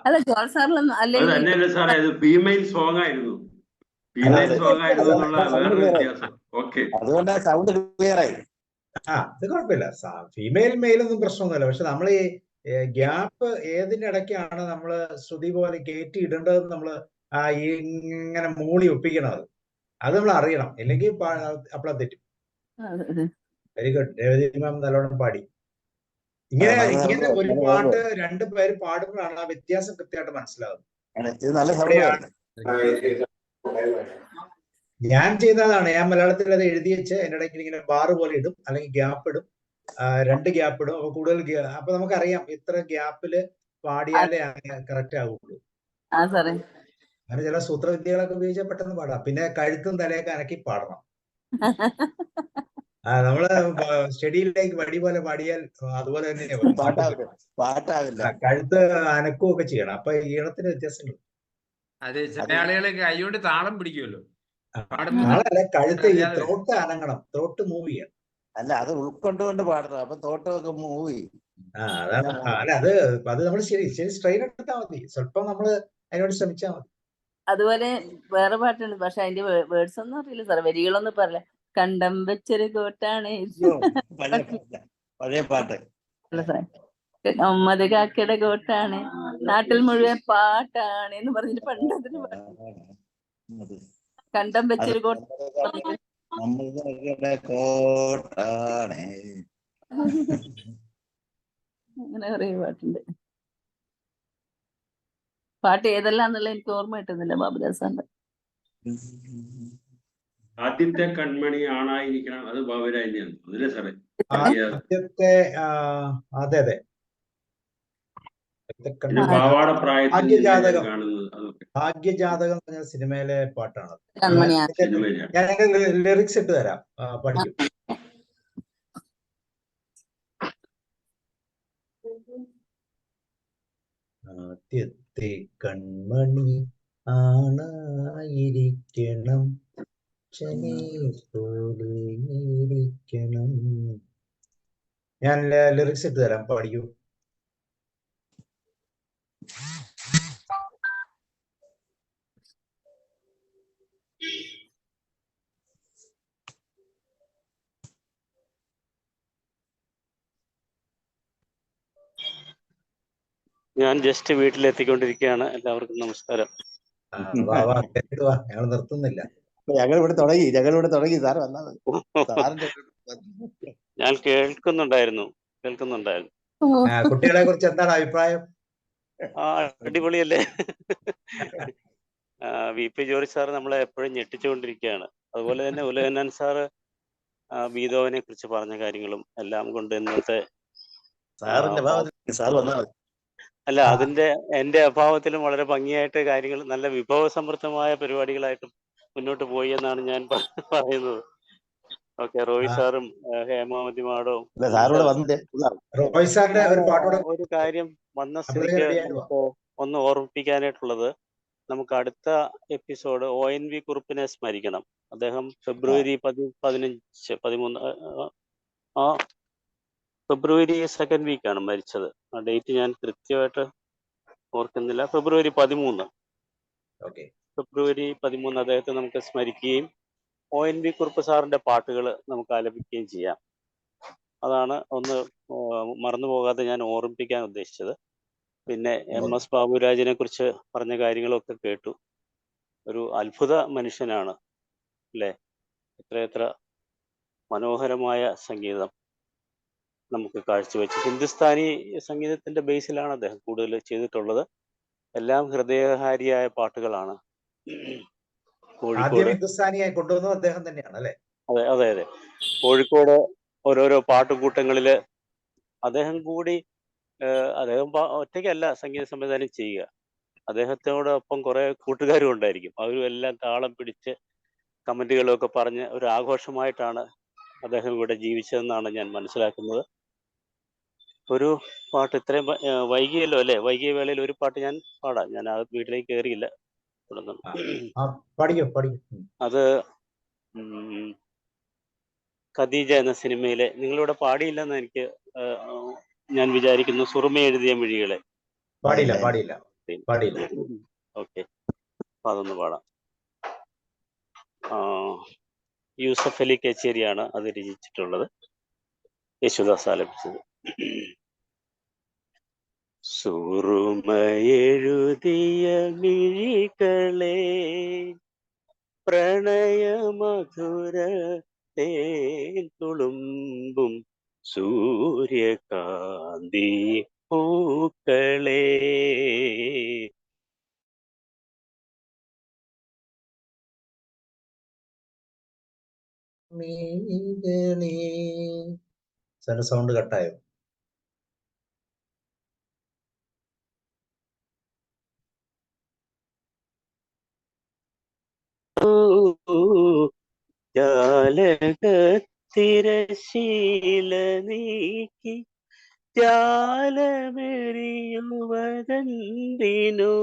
Speaker 5: അല്ല ജോൾ സാറിലൊന്നും
Speaker 4: അതന്നെയല്ലേ സാറേ, അത് ഫീമെയിൽ സോങ് ആയിരുന്നു, ഫീമെയിൽ സോങ് ആയിരുന്നു എന്നുള്ള വേറൊരു വ്യത്യാസം. ഓക്കെ,
Speaker 6: അതുകൊണ്ട് സൗണ്ട് ക്ലിയർ ആയി.
Speaker 2: അത് കുഴപ്പമില്ല, ഫീമെയിൽ മെയിൽ ഒന്നും പ്രശ്നമൊന്നുമില്ല. പക്ഷെ നമ്മൾ ഈ ഗ്യാപ്പ് ഏതിന്റെ ഇടയ്ക്കാണ് നമ്മൾ ശ്രുതി പോലെ കയറ്റി ഇടേണ്ടതെന്ന് നമ്മൾ ഇങ്ങനെ മൂളി ഒപ്പിക്കണം. അത് നമ്മൾ അറിയണം, ഇല്ലെങ്കിൽ അപ്പളാ തെറ്റും. വെരി ഗുഡ്, രേവതി മാം നല്ലോണം പാടി. ഇങ്ങനെ ഒരു പാട്ട് രണ്ടു പേര് പാടുമ്പോഴാണ് ആ വ്യത്യാസം കൃത്യമായിട്ട് മനസ്സിലാവുന്നത്. ഞാൻ ചെയ്യുന്നതാണ്, ഞാൻ മലയാളത്തിൽ അത് എഴുതി വെച്ച് അതിന്റെ ഇടയ്ക്ക് ഇങ്ങനെ ബാറ് പോലെ ഇടും, അല്ലെങ്കിൽ ഗ്യാപ്പ് ഇടും, 2 ഗ്യാപ്പ് ഇടും. അപ്പൊ കൂടുതൽ അപ്പൊ നമുക്കറിയാം ഇത്ര ഗ്യാപ്പില് പാടിയാലേ കറക്റ്റ് ആവുള്ളൂ. അങ്ങനെ ചില സൂത്രവിദ്യകളൊക്കെ ഉപയോഗിച്ചാൽ പെട്ടെന്ന് പാടാം. പിന്നെ കഴുത്തും തലയൊക്കെ അനക്കി പാടണം. നമ്മള് സ്റ്റഡിയിലേക്ക് വടി പോലെ പാടിയാൽ അതുപോലെ തന്നെ കഴുത്ത് അനക്കുകയൊക്കെ ചെയ്യണം. അപ്പൊ ഈണത്തിന് വ്യത്യാസങ്ങൾ.
Speaker 7: അതെ, ചില ആളുകളെ കൈകൊണ്ട് താളം പിടിക്കുമല്ലോ,
Speaker 2: താളല്ല, കഴുത്ത് ഈ ത്രോട്ട് അനങ്ങണം, ത്രോട്ട് മൂവ് ചെയ്യണം.
Speaker 6: അല്ല, അത് ഉൾക്കൊണ്ടുകൊണ്ട് പാടണം, അപ്പൊ തോട്ടമൊക്കെ മൂവ് ചെയ്യും.
Speaker 2: അതാണ്. അല്ല, അത് നമ്മൾ ശരി സ്ട്രെയിൻ എടുത്താൽ മതി, സ്വല്പം നമ്മള് അതിനോട് ശ്രമിച്ചാൽ മതി.
Speaker 5: അതുപോലെ വേറെ പാട്ടുണ്ട്, പക്ഷെ അതിന്റെ വേർഡ്സ് ഒന്നും അറിയില്ല സാർ, വരികളൊന്നും പറയില്ല. കണ്ടം വെച്ചൊരു കോട്ടാണ്
Speaker 6: പഴയ പാട്ട്,
Speaker 5: ഒമ്മത് കാക്കയുടെ കോട്ടാണ്, നാട്ടിൽ മുഴുവൻ പാട്ടാണ് എന്ന് പറഞ്ഞിട്ട് പണ്ടതിന് കണ്ടം വെച്ചൊരു കോട്ടാണ്. അങ്ങനെ കുറെ പാട്ടുണ്ട്. പാട്ട് ഏതെല്ലാം എന്നുള്ള എനിക്ക് ഓർമ്മ കിട്ടുന്നില്ല ബാബുദാസാന്റെ.
Speaker 4: ആദ്യത്തെ കൺമണി ആണായിരിക്കണം, അത് ബാബുരാജിനെയാണ്. അതിലെ സാറേ
Speaker 2: ആദ്യത്തെ അതെ അതെ ആദ്യത്തെ
Speaker 4: പിന്നെ
Speaker 2: കൺമണി
Speaker 4: പാവാട പ്രായത്തിൽ നിന്നെ ഞാൻ
Speaker 2: ഭാഗ്യജാതകം
Speaker 4: കാണുന്നത്, അതൊക്കെ
Speaker 2: ഭാഗ്യജാതകം എന്ന് പറഞ്ഞ സിനിമയിലെ പാട്ടാണ്.
Speaker 5: കൺമണിയാണ്.
Speaker 4: സിനിമയിലാണ്.
Speaker 2: ഞാൻ അതിന്റെ ലിറിക്സ് ഇട്ട് തരാം, പഠിക്കും. ആദ്യത്തെ കൺമണി ആണായിരിക്കണം, ചനെ പോലെ ഇരിക്കണം. ഞാൻ ലിറിക്സ് ഇട്ട് തരാം, പഠിക്കൂ.
Speaker 8: ഞാൻ ജസ്റ്റ് വീട്ടിലെത്തിക്കൊണ്ടിരിക്കുകയാണ്. എല്ലാവർക്കും നമസ്കാരം.
Speaker 2: ഞങ്ങൾ നിർത്തുന്നില്ല.
Speaker 6: ഞങ്ങൾ ഇവിടെ തുടങ്ങി സാർ വന്നാൽ മതി. സാറിന്റെ
Speaker 8: ഞാൻ കേൾക്കുന്നുണ്ടായിരുന്നു.
Speaker 2: കുട്ടികളെ കുറിച്ച് എന്താണ് അഭിപ്രായം?
Speaker 8: അടിപൊളിയല്ലേ? VP ജോർജ് സാർ നമ്മളെ എപ്പോഴും ഞെട്ടിച്ചുകൊണ്ടിരിക്കുകയാണ്. അതുപോലെ തന്നെ ഉലയനൻ സാറ് ബീതോവനെ കുറിച്ച് പറഞ്ഞ കാര്യങ്ങളും എല്ലാം കൊണ്ട് ഇന്നത്തെ
Speaker 6: സാറിന്റെ ഭാഗത്ത് സാർ വന്നാൽ മതി.
Speaker 8: അല്ല, എന്റെ അഭാവത്തിലും വളരെ ഭംഗിയായിട്ട് കാര്യങ്ങൾ നല്ല വിഭവസമൃദ്ധമായ പരിപാടികളായിട്ടും മുന്നോട്ട് പോയി എന്നാണ് ഞാൻ പറയുന്നത്. ഓക്കെ, റോയ് സാറും ഹേമാവതി മാഡവും
Speaker 2: റോയ് സാറിന്റെ
Speaker 8: ഒരു കാര്യം വന്ന സ്ഥിതിക്ക് നമുക്ക് ഒന്ന് ഓർമ്മിപ്പിക്കാനായിട്ടുള്ളത്, നമുക്ക് അടുത്ത എപ്പിസോഡ് ONV കുറുപ്പിനെ സ്മരിക്കണം. അദ്ദേഹം ഫെബ്രുവരി 2nd വീക്കാണ് മരിച്ചത്. ആ ഡേറ്റ് ഞാൻ കൃത്യമായിട്ട് ഓർക്കുന്നില്ല. ഫെബ്രുവരി 13 അദ്ദേഹത്തെ നമുക്ക് സ്മരിക്കുകയും ONV കുറുപ്പ് സാറിന്റെ പാട്ടുകൾ നമുക്ക് ആലപിക്കുകയും ചെയ്യാം. അതാണ് ഒന്ന് മറന്നുപോകാതെ ഞാൻ ഓർമ്മിപ്പിക്കാൻ ഉദ്ദേശിച്ചത്. പിന്നെ MS ബാബുരാജിനെ കുറിച്ച് പറഞ്ഞ കാര്യങ്ങളൊക്കെ കേട്ടു. ഒരു അത്ഭുത മനുഷ്യനാണ് അല്ലേ? എത്രയെത്ര മനോഹരമായ സംഗീതം നമുക്ക് കാഴ്ചവെച്ച്. ഹിന്ദുസ്ഥാനി സംഗീതത്തിന്റെ ബേസിലാണ് അദ്ദേഹം കൂടുതൽ ചെയ്തിട്ടുള്ളത്. എല്ലാം ഹൃദയഹാരിയായ പാട്ടുകളാണ്. കോഴിക്കോട്
Speaker 2: ഹിന്ദുസ്ഥാനിയായി കൊണ്ടുവന്നത് അദ്ദേഹം തന്നെയാണ് അല്ലേ?
Speaker 8: അതെ. കോഴിക്കോട് ഓരോരോ പാട്ടുകൂട്ടങ്ങളില് അദ്ദേഹം കൂടി, അദ്ദേഹം ഒറ്റയ്ക്കല്ല സംഗീത സംവിധാനം ചെയ്യുക. അദ്ദേഹത്തോടൊപ്പം കുറെ കൂട്ടുകാരും ഉണ്ടായിരിക്കും. അവരും എല്ലാം താളം പിടിച്ച് കമന്റുകളൊക്കെ പറഞ്ഞ് ഒരു ആഘോഷമായിട്ടാണ് അദ്ദേഹം ഇവിടെ ജീവിച്ചതെന്നാണ് ഞാൻ മനസ്സിലാക്കുന്നത്. ഒരു പാട്ട് ഇത്രയും വൈകിയല്ലോ അല്ലേ? വൈകിയ വേളയിൽ ഒരു പാട്ട് ഞാൻ പാടാം. ഞാൻ ആ വീട്ടിലേക്ക് കയറിയില്ല. അത് ഖദീജ എന്ന സിനിമയിലെ, നിങ്ങളിവിടെ പാടിയില്ലെന്ന് ഞാൻ വിചാരിക്കുന്നു, സുറുമ എഴുതിയ മിഴികളെ.
Speaker 2: പാടിയില്ല.
Speaker 8: ഓക്കെ, അതൊന്ന് പാടാം. യൂസഫ് അലി കേച്ചേരിയാണ് അത് രചിച്ചിട്ടുള്ളത്, യേശുദാസ് ആലപിച്ചത്. സുറുമ എഴുതിയ മിഴികളെ, പ്രണയമധുര തേൻ തുളുമ്പും സൂര്യകാന്തി പൂക്കളെ,
Speaker 2: സൗണ്ട് കട്ടായോ?
Speaker 8: ജാലകത്തിരശീല നീക്കി ജാലമെറിയുവതെന്തിനോ,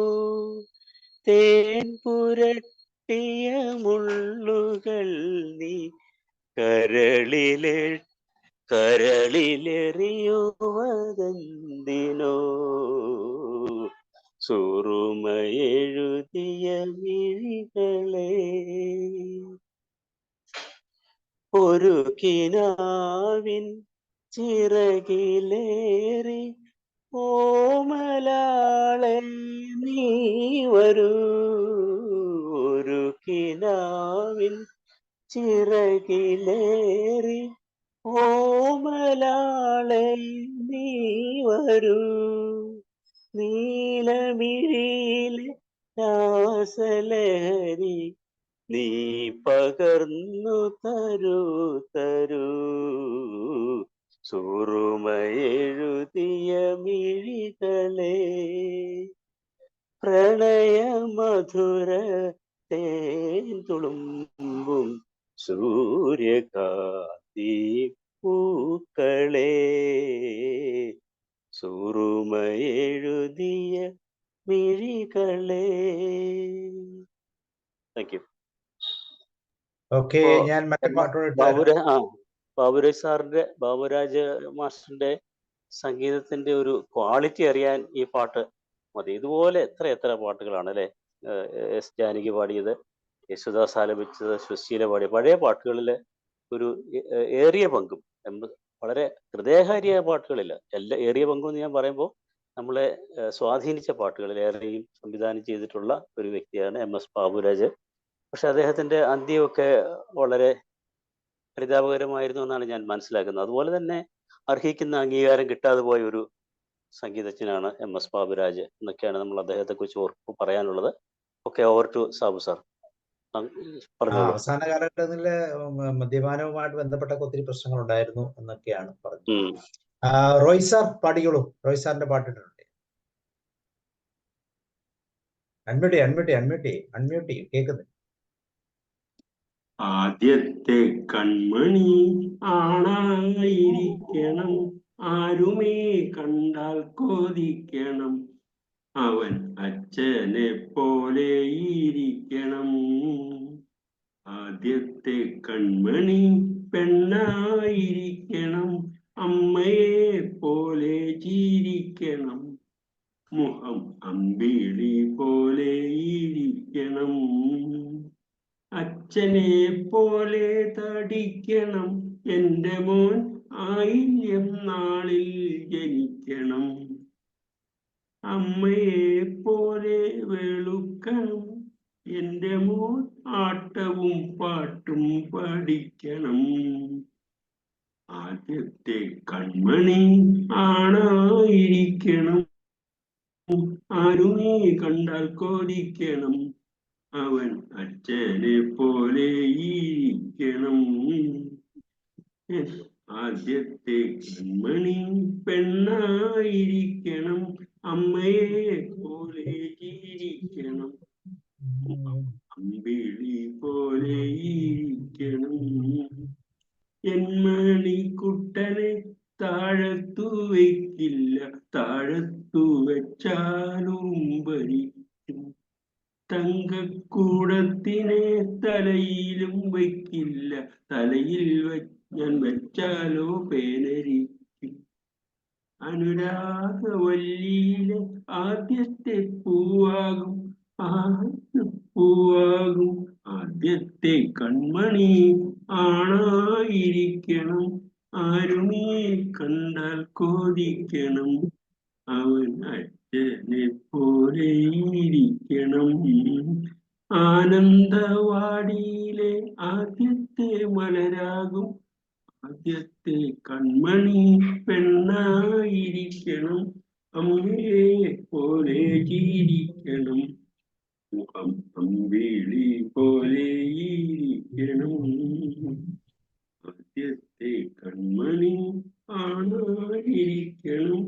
Speaker 8: തേൻ പുരട്ടിയ മുള്ളുകൾ നീ കരളിലെറിയുവതെന്തിനോ, സുറുമ എഴുതിയ മിഴികളെ. ഒരു കിനാവിൻ ചിറകിലേറി ഓമലാളെ നീ വരൂ, ഒരു കിനാവിൻ ചിറകിലേറി ഓമലാളെ നീ വരൂ, നീലമിഴിയിലെ രാസലഹരി നീ പകർന്നു തരൂ തരൂ സുറുമയെഴുതിയ മിഴികളെ പ്രണയമധുര തേൻ തുളുമ്പും സൂര്യകാന്തി പൂക്കളെ സുറുമയെഴുതിയ മിഴികളെ. Thank you.
Speaker 2: ഓക്കെ,
Speaker 8: ഇപ്പോ
Speaker 2: ഞാൻ മറ്റേ പാട്ടോട്
Speaker 8: ബാബുരാജ് മാസ്റ്ററിന്റെ സംഗീതത്തിന്റെ ഒരു ക്വാളിറ്റി അറിയാൻ ഈ പാട്ട് മതി. ഇതുപോലെ എത്ര പാട്ടുകളാണ് അല്ലെ, എസ് ജാനകി പാടിയത്, യേശുദാസ് ആലപിച്ചത്, സുശീല പാടിയ പഴയ പാട്ടുകളിലെ ഒരു ഏറിയ പങ്കും വളരെ ഹൃദയകാരിയായ പാട്ടുകളില്ല. ഏറിയ പങ്കും എന്ന് ഞാൻ പറയുമ്പോൾ നമ്മളെ സ്വാധീനിച്ച പാട്ടുകളിൽ ഏറെയും സംവിധാനം ചെയ്തിട്ടുള്ള ഒരു വ്യക്തിയാണ് MS ബാബുരാജ്. പക്ഷെ അദ്ദേഹത്തിന്റെ അന്ത്യമൊക്കെ വളരെ പരിതാപകരമായിരുന്നു എന്നാണ് ഞാൻ മനസ്സിലാക്കുന്നത്. അതുപോലെ തന്നെ അർഹിക്കുന്ന അംഗീകാരം കിട്ടാതെ പോയ ഒരു സംഗീതജ്ഞനാണ് MS ബാബുരാജ് എന്നൊക്കെയാണ് നമ്മൾ അദ്ദേഹത്തെ കുറിച്ച് പറയാനുള്ളത്. Okay, over to Sabu sir. പറഞ്ഞോളൂ.
Speaker 2: അവസാന കാലഘട്ടത്തിലെ മദ്യപാനവുമായിട്ട് ബന്ധപ്പെട്ട ഒത്തിരി പ്രശ്നങ്ങൾ ഉണ്ടായിരുന്നു എന്നൊക്കെയാണ് പറഞ്ഞത്. റോയ് സാർ പാടിയോളൂ. റോയ് സാറിന്റെ പാട്ടിട്ടുണ്ട്. അൺമ്യൂട്ട് കേൾക്കുന്നു.
Speaker 4: ആദ്യത്തെ കൺമണി ആണായിരിക്കണം, ആരുമേ കണ്ടാൽ കോതിക്കണം, അവൻ അച്ഛനെ പോലെ ഇരിക്കണം. ആദ്യത്തെ കൺമണി പെണ്ണായിരിക്കണം, അമ്മയെ പോലെ ചിരിക്കണം, മുഖം അമ്പിളി പോലെ ഇരിക്കണം, അച്ഛനെ പോലെ തടിക്കണം, എൻ്റെ മോൻ 1000 നാളിൽ ജനിക്കണം, അമ്മയെ പോലെ വെളുക്കണം, എൻ്റെ മോൻ ആട്ടവും പാട്ടും പഠിക്കണം. ആദ്യത്തെ കൺമണി ആണായിരിക്കണം, ആരുമേ കണ്ടാൽ കോതിക്കണം, അവൻ അച്ഛനെ പോലെ ഇരിക്കണം. ആദ്യത്തെ കൺമണി പെണ്ണായിരിക്കണം, അമ്മയെ പോലെ ചിരിക്കണം, അമ്പിളി പോലെ ഇരിക്കണം, എൻമണിക്കുട്ടനെ താഴത്തു വെക്കില്ല, താഴത്തു വെച്ചാലും ഭരിക്കും, തങ്കക്കൂടത്തിനെ തലയിലും വയ്ക്കില്ല, തലയിൽ ഞാൻ വെച്ചാലോ പേനരിക്കും, അനുരാഗവല്ലിയിലെ ആദ്യത്തെ പൂവാകും, പൂവാകും, ആദ്യത്തെ കൺമണി ആണായിരിക്കണം, ആരുമേ കണ്ടാൽ കോതിക്കണം, അവൻ അച്ഛനെ പോലെ ഇരിക്കണം. ആനന്ദവാടിയിലെ ആദ്യത്തെ മലരാകും, ആദ്യത്തെ കൺമണി പെണ്ണായിരിക്കണം, അമ്മയെ പോലെ ചിരിക്കണം, മുഖം അമ്പിളി പോലെ ഇരിക്കണം. ആദ്യത്തെ കൺമണി ആണായിരിക്കണം,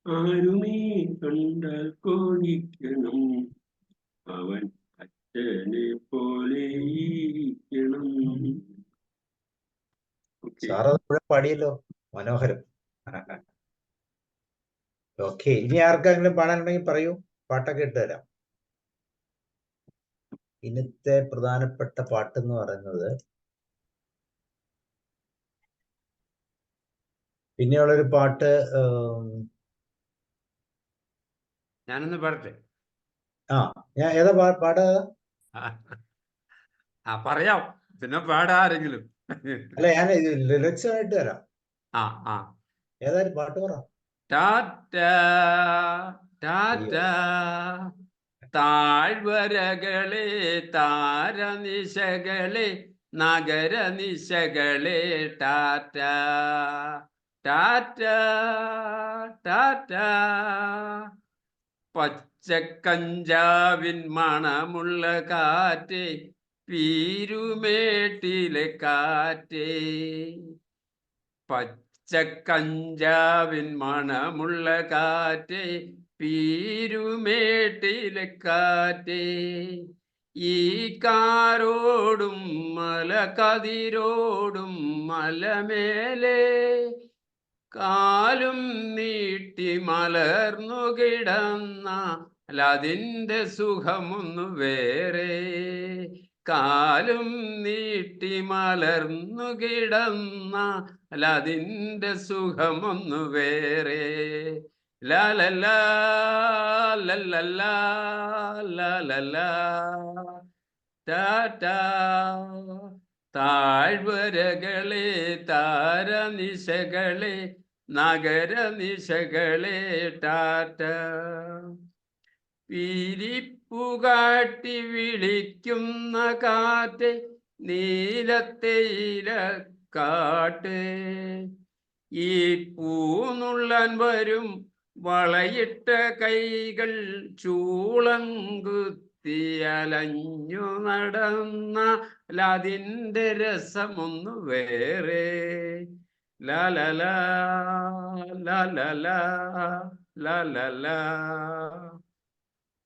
Speaker 4: ആരുമേ കണ്ടാൽ കോതിക്കണം, അവൻ അച്ഛനെ പോലെ ഇരിക്കണം.
Speaker 2: സാറ് പാടിയല്ലോ, മനോഹരം. ഓക്കെ, ഇനി ആർക്കെങ്കിലും പാടാനുണ്ടെങ്കിൽ പറയൂ, പാട്ടൊക്കെ ഇട്ടുതരാം. ഇന്നത്തെ പ്രധാനപ്പെട്ട പാട്ട് എന്ന് പറയുന്നത് പിന്നെയുള്ളൊരു പാട്ട്.
Speaker 7: ഞാനൊന്ന് പാടട്ടെ.
Speaker 2: ഞാൻ ഏതാ പാടാ?
Speaker 7: പറയാം, പിന്നെ പാടാരെങ്കിലും.
Speaker 2: അല്ല, ഞാൻ ലിറിക്സ് ആയിട്ട് തരാം. ഏതായാലും പാട്ട് പറ.
Speaker 7: ടാറ്റ ടാറ്റ താഴ്വരകളെ, താരനിശകളെ, നഗരനിശകളെ, ടാറ്റ ടാറ്റ ടാറ്റ, പച്ചക്കഞ്ചാവിൻ മണമുള്ള കാറ്റ്, പീരുമേട്ടിലെ കാറ്റേ, പച്ചക്കഞ്ചാവിൻ മണമുള്ള കാറ്റേ, പീരുമേട്ടിലെ കാറ്റേ, ഈ കാരോടും മലകതിരോടും മലമേലെ കാലും നീട്ടി മലർന്നു കിടന്നാൽ അതിൻ്റെ സുഖമൊന്നു വേറെ. കാലും നീട്ടി മലർന്നു കിടന്നാൽ അതിൻ്റെ സുഖമൊന്നു വേറെ. ലാലല്ലാ ലല്ലല്ലാ ലാലല്ലാ ടാറ്റാ. താഴ്വരകളെ താരനിശകളെ നഗരനിശകളെ ടാറ്റ. പിരിപ്പുകാട്ടി വിളിക്കുന്ന കാറ്റ് നീലത്തേയില കാട്ട്, ഈ പൂനുള്ളൻ വരും വളയിട്ട കൈകൾ ചൂളങ്കുത്തി അലഞ്ഞു നടന്നാൽ അതിൻ്റെ രസമൊന്നു വേറെ. ലാലലാ ലാലലാ ലാലലാ.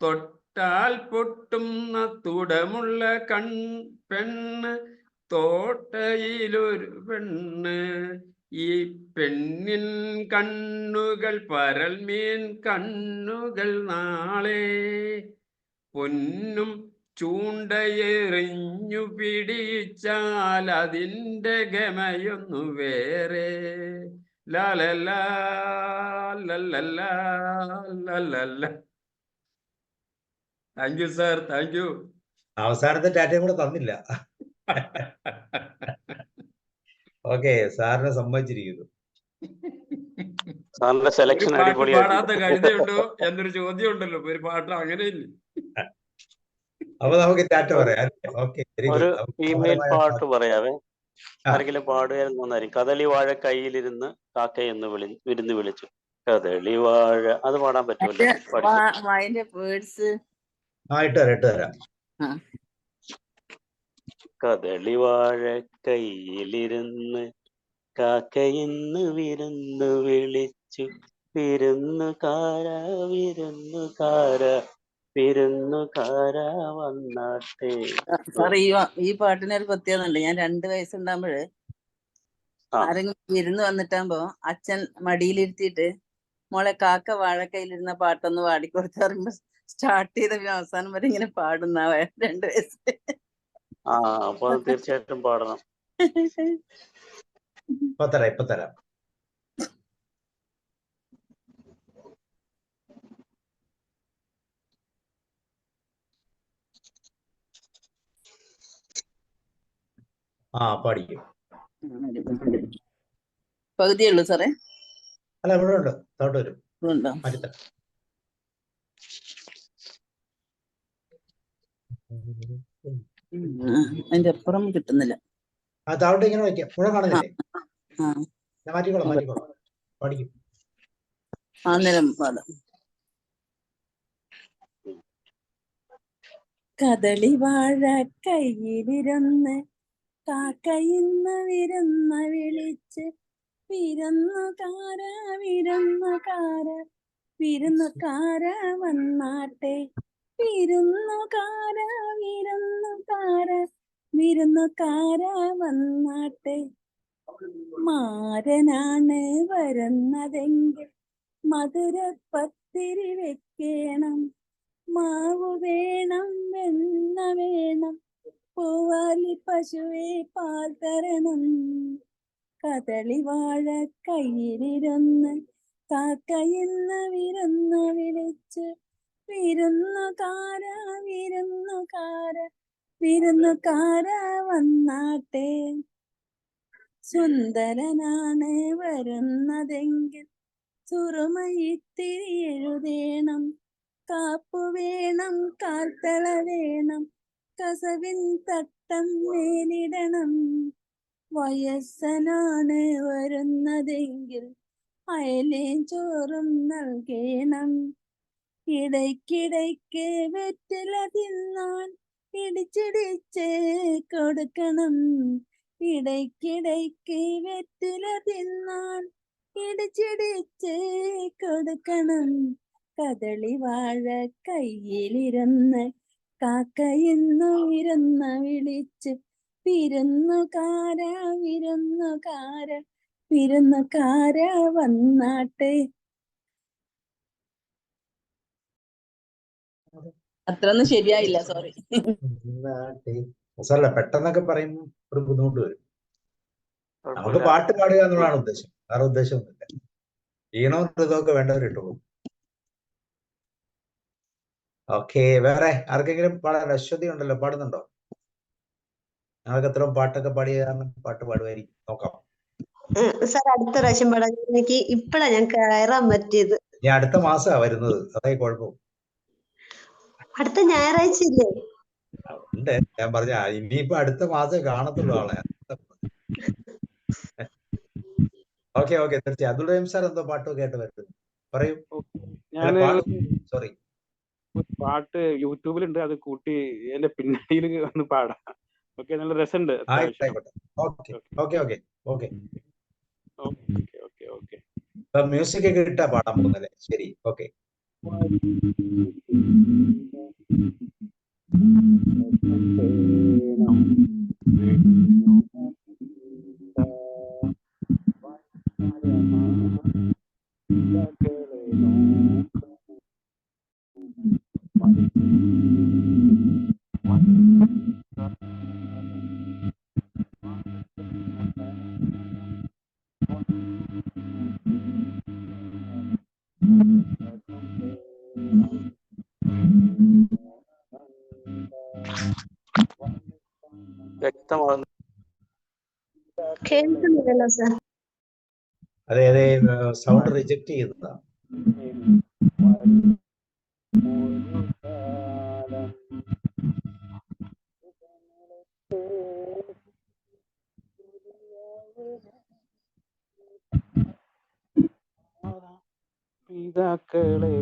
Speaker 7: തൊട്ടാൽ പൊട്ടുന്ന തുടമുള്ള പെണ്ണ്, തോട്ടയിലൊരു പെണ്ണ്, ഈ പെണ്ണിൻ കണ്ണുകൾ പരൽമീൻ കണ്ണുകൾ. നാളെ പൊന്നും ചൂണ്ടയെറിഞ്ഞു പിടിച്ചാൽ അതിൻ്റെ ഗമയൊന്നു വേറെ. ലാലല്ലാ ലല്ലല്ലാ ലല്ലല്ലാ. Thank you sir, thank you.
Speaker 2: അവസാനത്തെ ടാറ്റയും കൂടെ തന്നില്ല. ഓക്കെ, സാറിനെ സമ്മതിച്ചിരിക്കുന്നു.
Speaker 8: സാറിന്റെ
Speaker 7: ഒരു
Speaker 8: സെലക്ഷൻ
Speaker 7: പാട്ട് പാടാത്ത
Speaker 8: അടിപൊളിയായിട്ടുണ്ട്.
Speaker 7: കഴുതയുണ്ടോ എന്നൊരു ചോദ്യം ഉണ്ടല്ലോ. ഒരു പാട്ട് അങ്ങനെയില്ല.
Speaker 2: അപ്പൊ നമുക്ക് ടാറ്റ പറയാം. ഓക്കെ, വെരി
Speaker 8: ഒരു
Speaker 2: ഗുഡ്.
Speaker 8: ഫീമെയിൽ പാട്ട് പറയാവേ. ആരെങ്കിലും പാടുകയാൽ നന്നായിരിക്കും. കദളി വാഴ കയ്യിലിരുന്ന് കാക്കയെന്ന് വിരുന്ന് വിളിച്ചു. കദളി വാഴ, അത് പാടാൻ പറ്റുമല്ലോ? പഠിക്കും.
Speaker 5: അതിന്റെ വേർഡ്സ്
Speaker 2: ഇട്ടുതരാം.
Speaker 8: കദളി വാഴ കയ്യിലിരുന്ന് കാക്കയെന്ന് വിരുന്ന് വിളിച്ചു. വിരുന്നുകാര വിരുന്നുകാര വിരുന്നുകാര വന്നാട്ടെ.
Speaker 5: സാറേ, ഈ പാട്ടിന് ഒരു പ്രത്യേകത ഉണ്ട്. ഞാൻ 2 വയസ്സുണ്ടാകുമ്പോഴ് ആരെങ്കിലും വിരുന്ന് വന്നിട്ടാകുമ്പോ അച്ഛൻ മടിയിലിരുത്തിയിട്ട് മോളെ കാക്ക വാഴക്കയിലിരുന്ന പാട്ടൊന്ന് പാടിക്കൊടുത്ത് പറയുമ്പോ സ്റ്റാർട്ട് ചെയ്ത അവസാനം വരെ ഇങ്ങനെ പാടുന്ന 2 വയസ്സ്.
Speaker 8: അപ്പൊ തീർച്ചയായിട്ടും പാടണം.
Speaker 2: ഇപ്പൊ തരാം. പാടിക്കും.
Speaker 5: പകുതിയേ ഉള്ളൂ സാറേ.
Speaker 2: അല്ല, ഇവിടെ ഉണ്ട്, താഴോട്ട് വരും. മാറ്റിത്തരാം.
Speaker 5: അതിന്റെ അപ്പുറം കിട്ടുന്നില്ല.
Speaker 2: താഴോട്ട് ഇങ്ങനെ വയ്ക്കാം. മുഴുവൻ കാണുന്നില്ലേ? മാറ്റിക്കോളാം. പഠിക്കും.
Speaker 5: അന്നേരം പാടാം. കദളി വാഴ കയ്യിലിരുന്ന് കാക്കയിന്ന് വിരുന്ന വിളിച്ച് വിരുന്നുകാര വിരുന്നുകാര വിരുന്നുകാര വന്നാട്ടെ. വിരുന്നുകാര വിരുന്നുകാര വിരുന്നുകാര വന്നാട്ടെ. മാരനാണ് വരുന്നതെങ്കിൽ മധുരപ്പത്തിരി വെക്കണം. മാവ് വേണം, വെണ്ണ വേണം, പൂവാലി പശുവെ പാൽ തരണം. കദളി വാഴ കയ്യിലിരുന്ന് കാക്കയെന്ന് വിരുന്ന് വിളിച്ച് വിരുന്നുകാര വിരുന്നുകാര വിരുന്നുകാര വന്നാട്ടെ. സുന്ദരനാണ് വരുന്നതെങ്കിൽ സുറുമയിത്തിരി എഴുതേണം. കാപ്പു വേണം, കാൽത്തള വേണം, കസവിൻ തട്ടം മേലിടണം. വയസ്സനാണ് വരുന്നതെങ്കിൽ അയലേം ചോറും നൽകേണം. ഇടയ്ക്കിടയ്ക്ക് വെറ്റില തിന്നാൻ ഇടിച്ചിടിച്ച് കൊടുക്കണം, ഇടയ്ക്കിടയ്ക്ക് വെറ്റില തിന്നാൻ ഇടിച്ചിടിച്ച് കൊടുക്കണം. കദളി വാഴ കയ്യിലിരുന്ന് കാക്കയെന്നു വിളിച്ച് വിരുന്നുകാര വിരുന്നുകാര വിരുന്നുകാര വന്നാട്ടെ. അത്രയൊന്നും ശരിയായില്ല, സോറി.
Speaker 2: സാറല്ല, പെട്ടെന്നൊക്കെ പറയുമ്പോൾ ഒരു ബുദ്ധിമുട്ട് വരും. നമുക്ക് പാട്ട് പാടുക എന്നുള്ളതാണ് ഉദ്ദേശം, വേറെ ഉദ്ദേശമൊന്നുമില്ല. ഈണവും ഇതൊക്കെ വേണ്ടവരിട്ടുള്ളൂ. ഓക്കെ, വേറെ ആർക്കെങ്കിലും പാടാൻ? അശ്വതി ഉണ്ടല്ലോ, പാടുന്നുണ്ടോ? ഞങ്ങൾക്ക് എത്ര പാട്ടൊക്കെ പാടിയ കാരണം പാട്ട് പാടുമായിരിക്കും, നോക്കാം.
Speaker 9: സാർ അടുത്ത പ്രാവശ്യം പാടാൻ എനിക്ക് ഇപ്പഴാ ഞാൻ കയറാൻ പറ്റിയത്.
Speaker 2: ഞാൻ അടുത്ത മാസമാ വരുന്നത്, അതായി കുഴപ്പം.
Speaker 9: അടുത്ത ഞായറാഴ്ച ഇല്ലേ?
Speaker 2: ഉണ്ട്, ഞാൻ പറഞ്ഞ ഇനിയിപ്പോ അടുത്ത മാസം കാണത്തുള്ളൂ ആളെ. ഓക്കെ ഓക്കെ, തീർച്ചയായും. അബ്ദുൾ റഹീം സാർ എന്തോ പാട്ടൊക്കെ ആയിട്ട് വരുന്നത് പറയൂ. സോറി,
Speaker 10: പാട്ട് യൂട്യൂബിലുണ്ട്, അത് കൂട്ടി എന്റെ പിന്നണിയിൽ ഒന്ന് പാടാം. ഓക്കെ, നല്ല രസമുണ്ട്.
Speaker 2: ആയിക്കോട്ടെ. Okay okay okay okay
Speaker 10: okay okay okay.
Speaker 2: Music ഒക്കെ ഇട്ടാ പാടാൻ പോകുന്നല്ലേ? ശരി, ഓക്കെ.
Speaker 8: വ്യക്തമാകുന്നു.
Speaker 9: കേൾക്കുന്നില്ലല്ലോ സാർ.
Speaker 2: അതെ അതെ, സൗണ്ട് റിജക്ട് ചെയ്യുന്നതാ.
Speaker 10: പിതാക്കളെ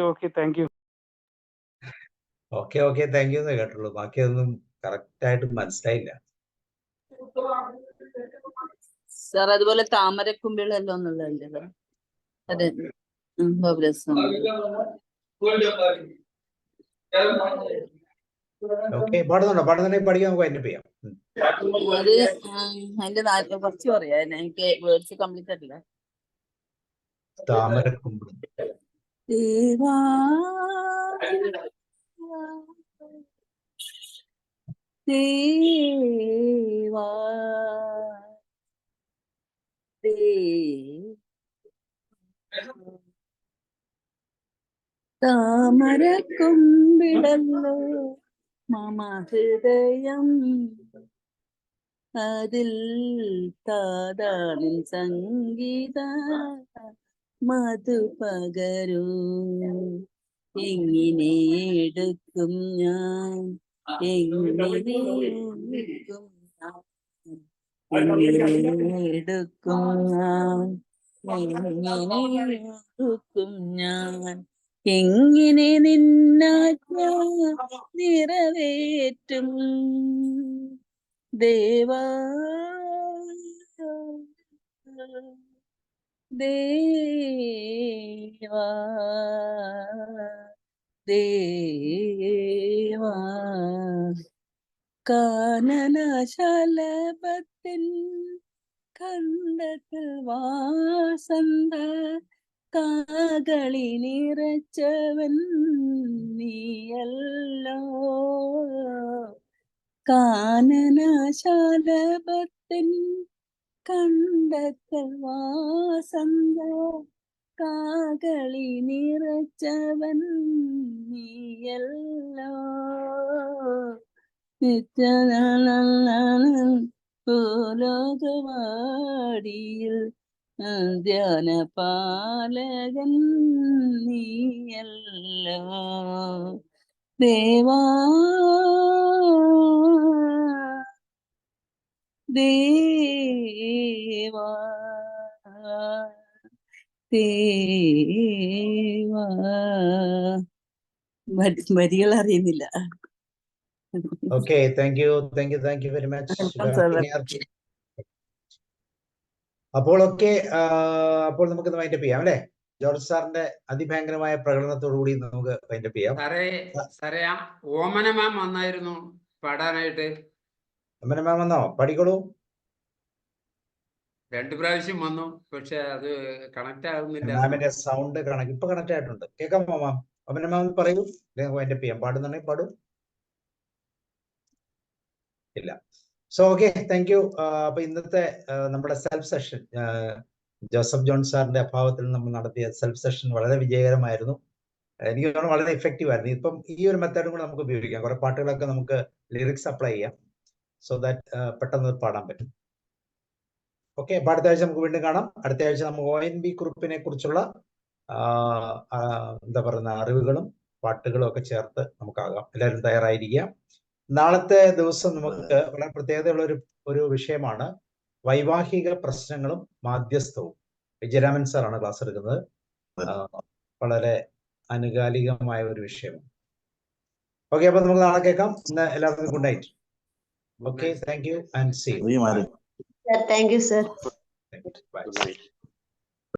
Speaker 10: okay thank you.
Speaker 2: Okay thank you എന്നേ കേട്ടുള്ളൂ. ബാക്കിയൊന്നും കറക്റ്റ് ആയിട്ട് മനസ്സിലായില്ല.
Speaker 5: സാർ അതുപോലെ താമരക്കുമ്പിളല്ലോ എന്നുള്ളതല്ലേ സാർ? അതെ. ബബ്ലസ്
Speaker 2: ഓക്കെ, പാടുന്നുണ്ടെങ്കിൽ പഠിക്കാൻ നമുക്ക് അതിന്റെ ചെയ്യാം.
Speaker 5: അത് അതിന്റെ കുറച്ച് പറയാം. എനിക്ക് വേർഡ്സ് കംപ്ലീറ്റ് ആയിട്ടില്ല.
Speaker 2: താമരക്കുമ്പിൾ.
Speaker 5: ദേവാ ദേവാ താമരക്കുമ്പിടല്ലോ മമ ഹൃദയം, അതിൽ താതാനിൻ സംഗീത മധു പകരൂ. എങ്ങനെ എടുക്കും ഞാൻ, എങ്ങനെ എടുക്കും ഞാൻ, എങ്ങനെ എടുക്കും ഞാൻ, എങ്ങനെ എടുക്കും ഞാൻ, എങ്ങനെ നിന്നാജ്ഞ നിറവേറ്റും ദേവാ ദേവാ ദേവാ. കാനനശലഭത്തിൻ കണ്ടത്തിൽ വാസന്ത കാകളി നിറച്ചവൻ നീയല്ലോ. കാനനശലഭത്തിൻ കണ്ടത്തിൽ വാസന്ത കാകളി നിറച്ചവൻ നീയല്ലോ. ഭൂലോകവാടിയിൽ ധ്യാനപാലകൻ നീയല്ലോ. ദേവാ ദേവാ ദേവാ. വരികൾ അറിയുന്നില്ല.
Speaker 2: Okay, thank you very much. അപ്പോൾ നമുക്ക് വൈൻഡപ്പ് ചെയ്യാം അല്ലെ? ജോർജ് സാറിന്റെ അതിഭയങ്കരമായ പ്രകടനത്തോടുകൂടി നമുക്ക് വൈൻഡപ്പ് ചെയ്യാം.
Speaker 7: സാറേ ഓമന മാം വന്നായിരുന്നു പാടാനായിട്ട്.
Speaker 2: ഓമന മാം വന്നോ? പഠിക്കോളൂ.
Speaker 7: 2 പ്രാവശ്യം വന്നു, പക്ഷെ അത് കണക്ട് ആകുന്നില്ല.
Speaker 2: മാമിന്റെ സൗണ്ട് ഇപ്പൊ കണക്ട് ആയിട്ടുണ്ട്. കേൾക്കാമോ മാം? ഓമന മാം പറയൂ, വൈൻഡപ്പ് ചെയ്യാം. പാടുന്നുണ്ടെങ്കിൽ പാടൂ. ഇല്ല. So okay, thank U. അപ്പൊ ഇന്നത്തെ നമ്മുടെ സെൽഫ് സെഷൻ, ജോസഫ് ജോൺ സാറിന്റെ അഭാവത്തിൽ നമ്മൾ നടത്തിയ സെൽഫ് സെഷൻ വളരെ വിജയകരമായിരുന്നു. എനിക്ക് തോന്നുന്നു വളരെ ഇഫക്റ്റീവ് ആയിരുന്നു. ഇപ്പം ഈ ഒരു മെത്തേഡും കൂടെ നമുക്ക് ഉപയോഗിക്കാം. കുറെ പാട്ടുകളൊക്കെ നമുക്ക് ലിറിക്സ് അപ്ലൈ ചെയ്യാം, സോ ദാറ്റ് പെട്ടെന്ന് പാടാൻ പറ്റും. ഓക്കെ, അപ്പൊ അടുത്ത ആഴ്ച നമുക്ക് വീണ്ടും കാണാം. അടുത്ത ആഴ്ച നമുക്ക് ONV കുറിപ്പിനെ കുറിച്ചുള്ള എന്താ പറയുന്ന അറിവുകളും പാട്ടുകളും ഒക്കെ ചേർത്ത് നമുക്കാകാം. എല്ലാവരും തയ്യാറായിരിക്കുക. നാളത്തെ ദിവസം നമുക്ക് വളരെ പ്രത്യേകതയുള്ള ഒരു വിഷയമാണ് വൈവാഹിക പ്രശ്നങ്ങളും മാധ്യസ്ഥവും. വിജയരാമൻ സാറാണ് ക്ലാസ് എടുക്കുന്നത്. വളരെ ആനുകാലികമായ ഒരു വിഷയമാണ്. ഓക്കെ, അപ്പൊ നമുക്ക് നാളെ കേൾക്കാം. ഇന്ന് എല്ലാവർക്കും good night. Okay, thank you and see you.
Speaker 9: Thank you sir.
Speaker 2: Bye.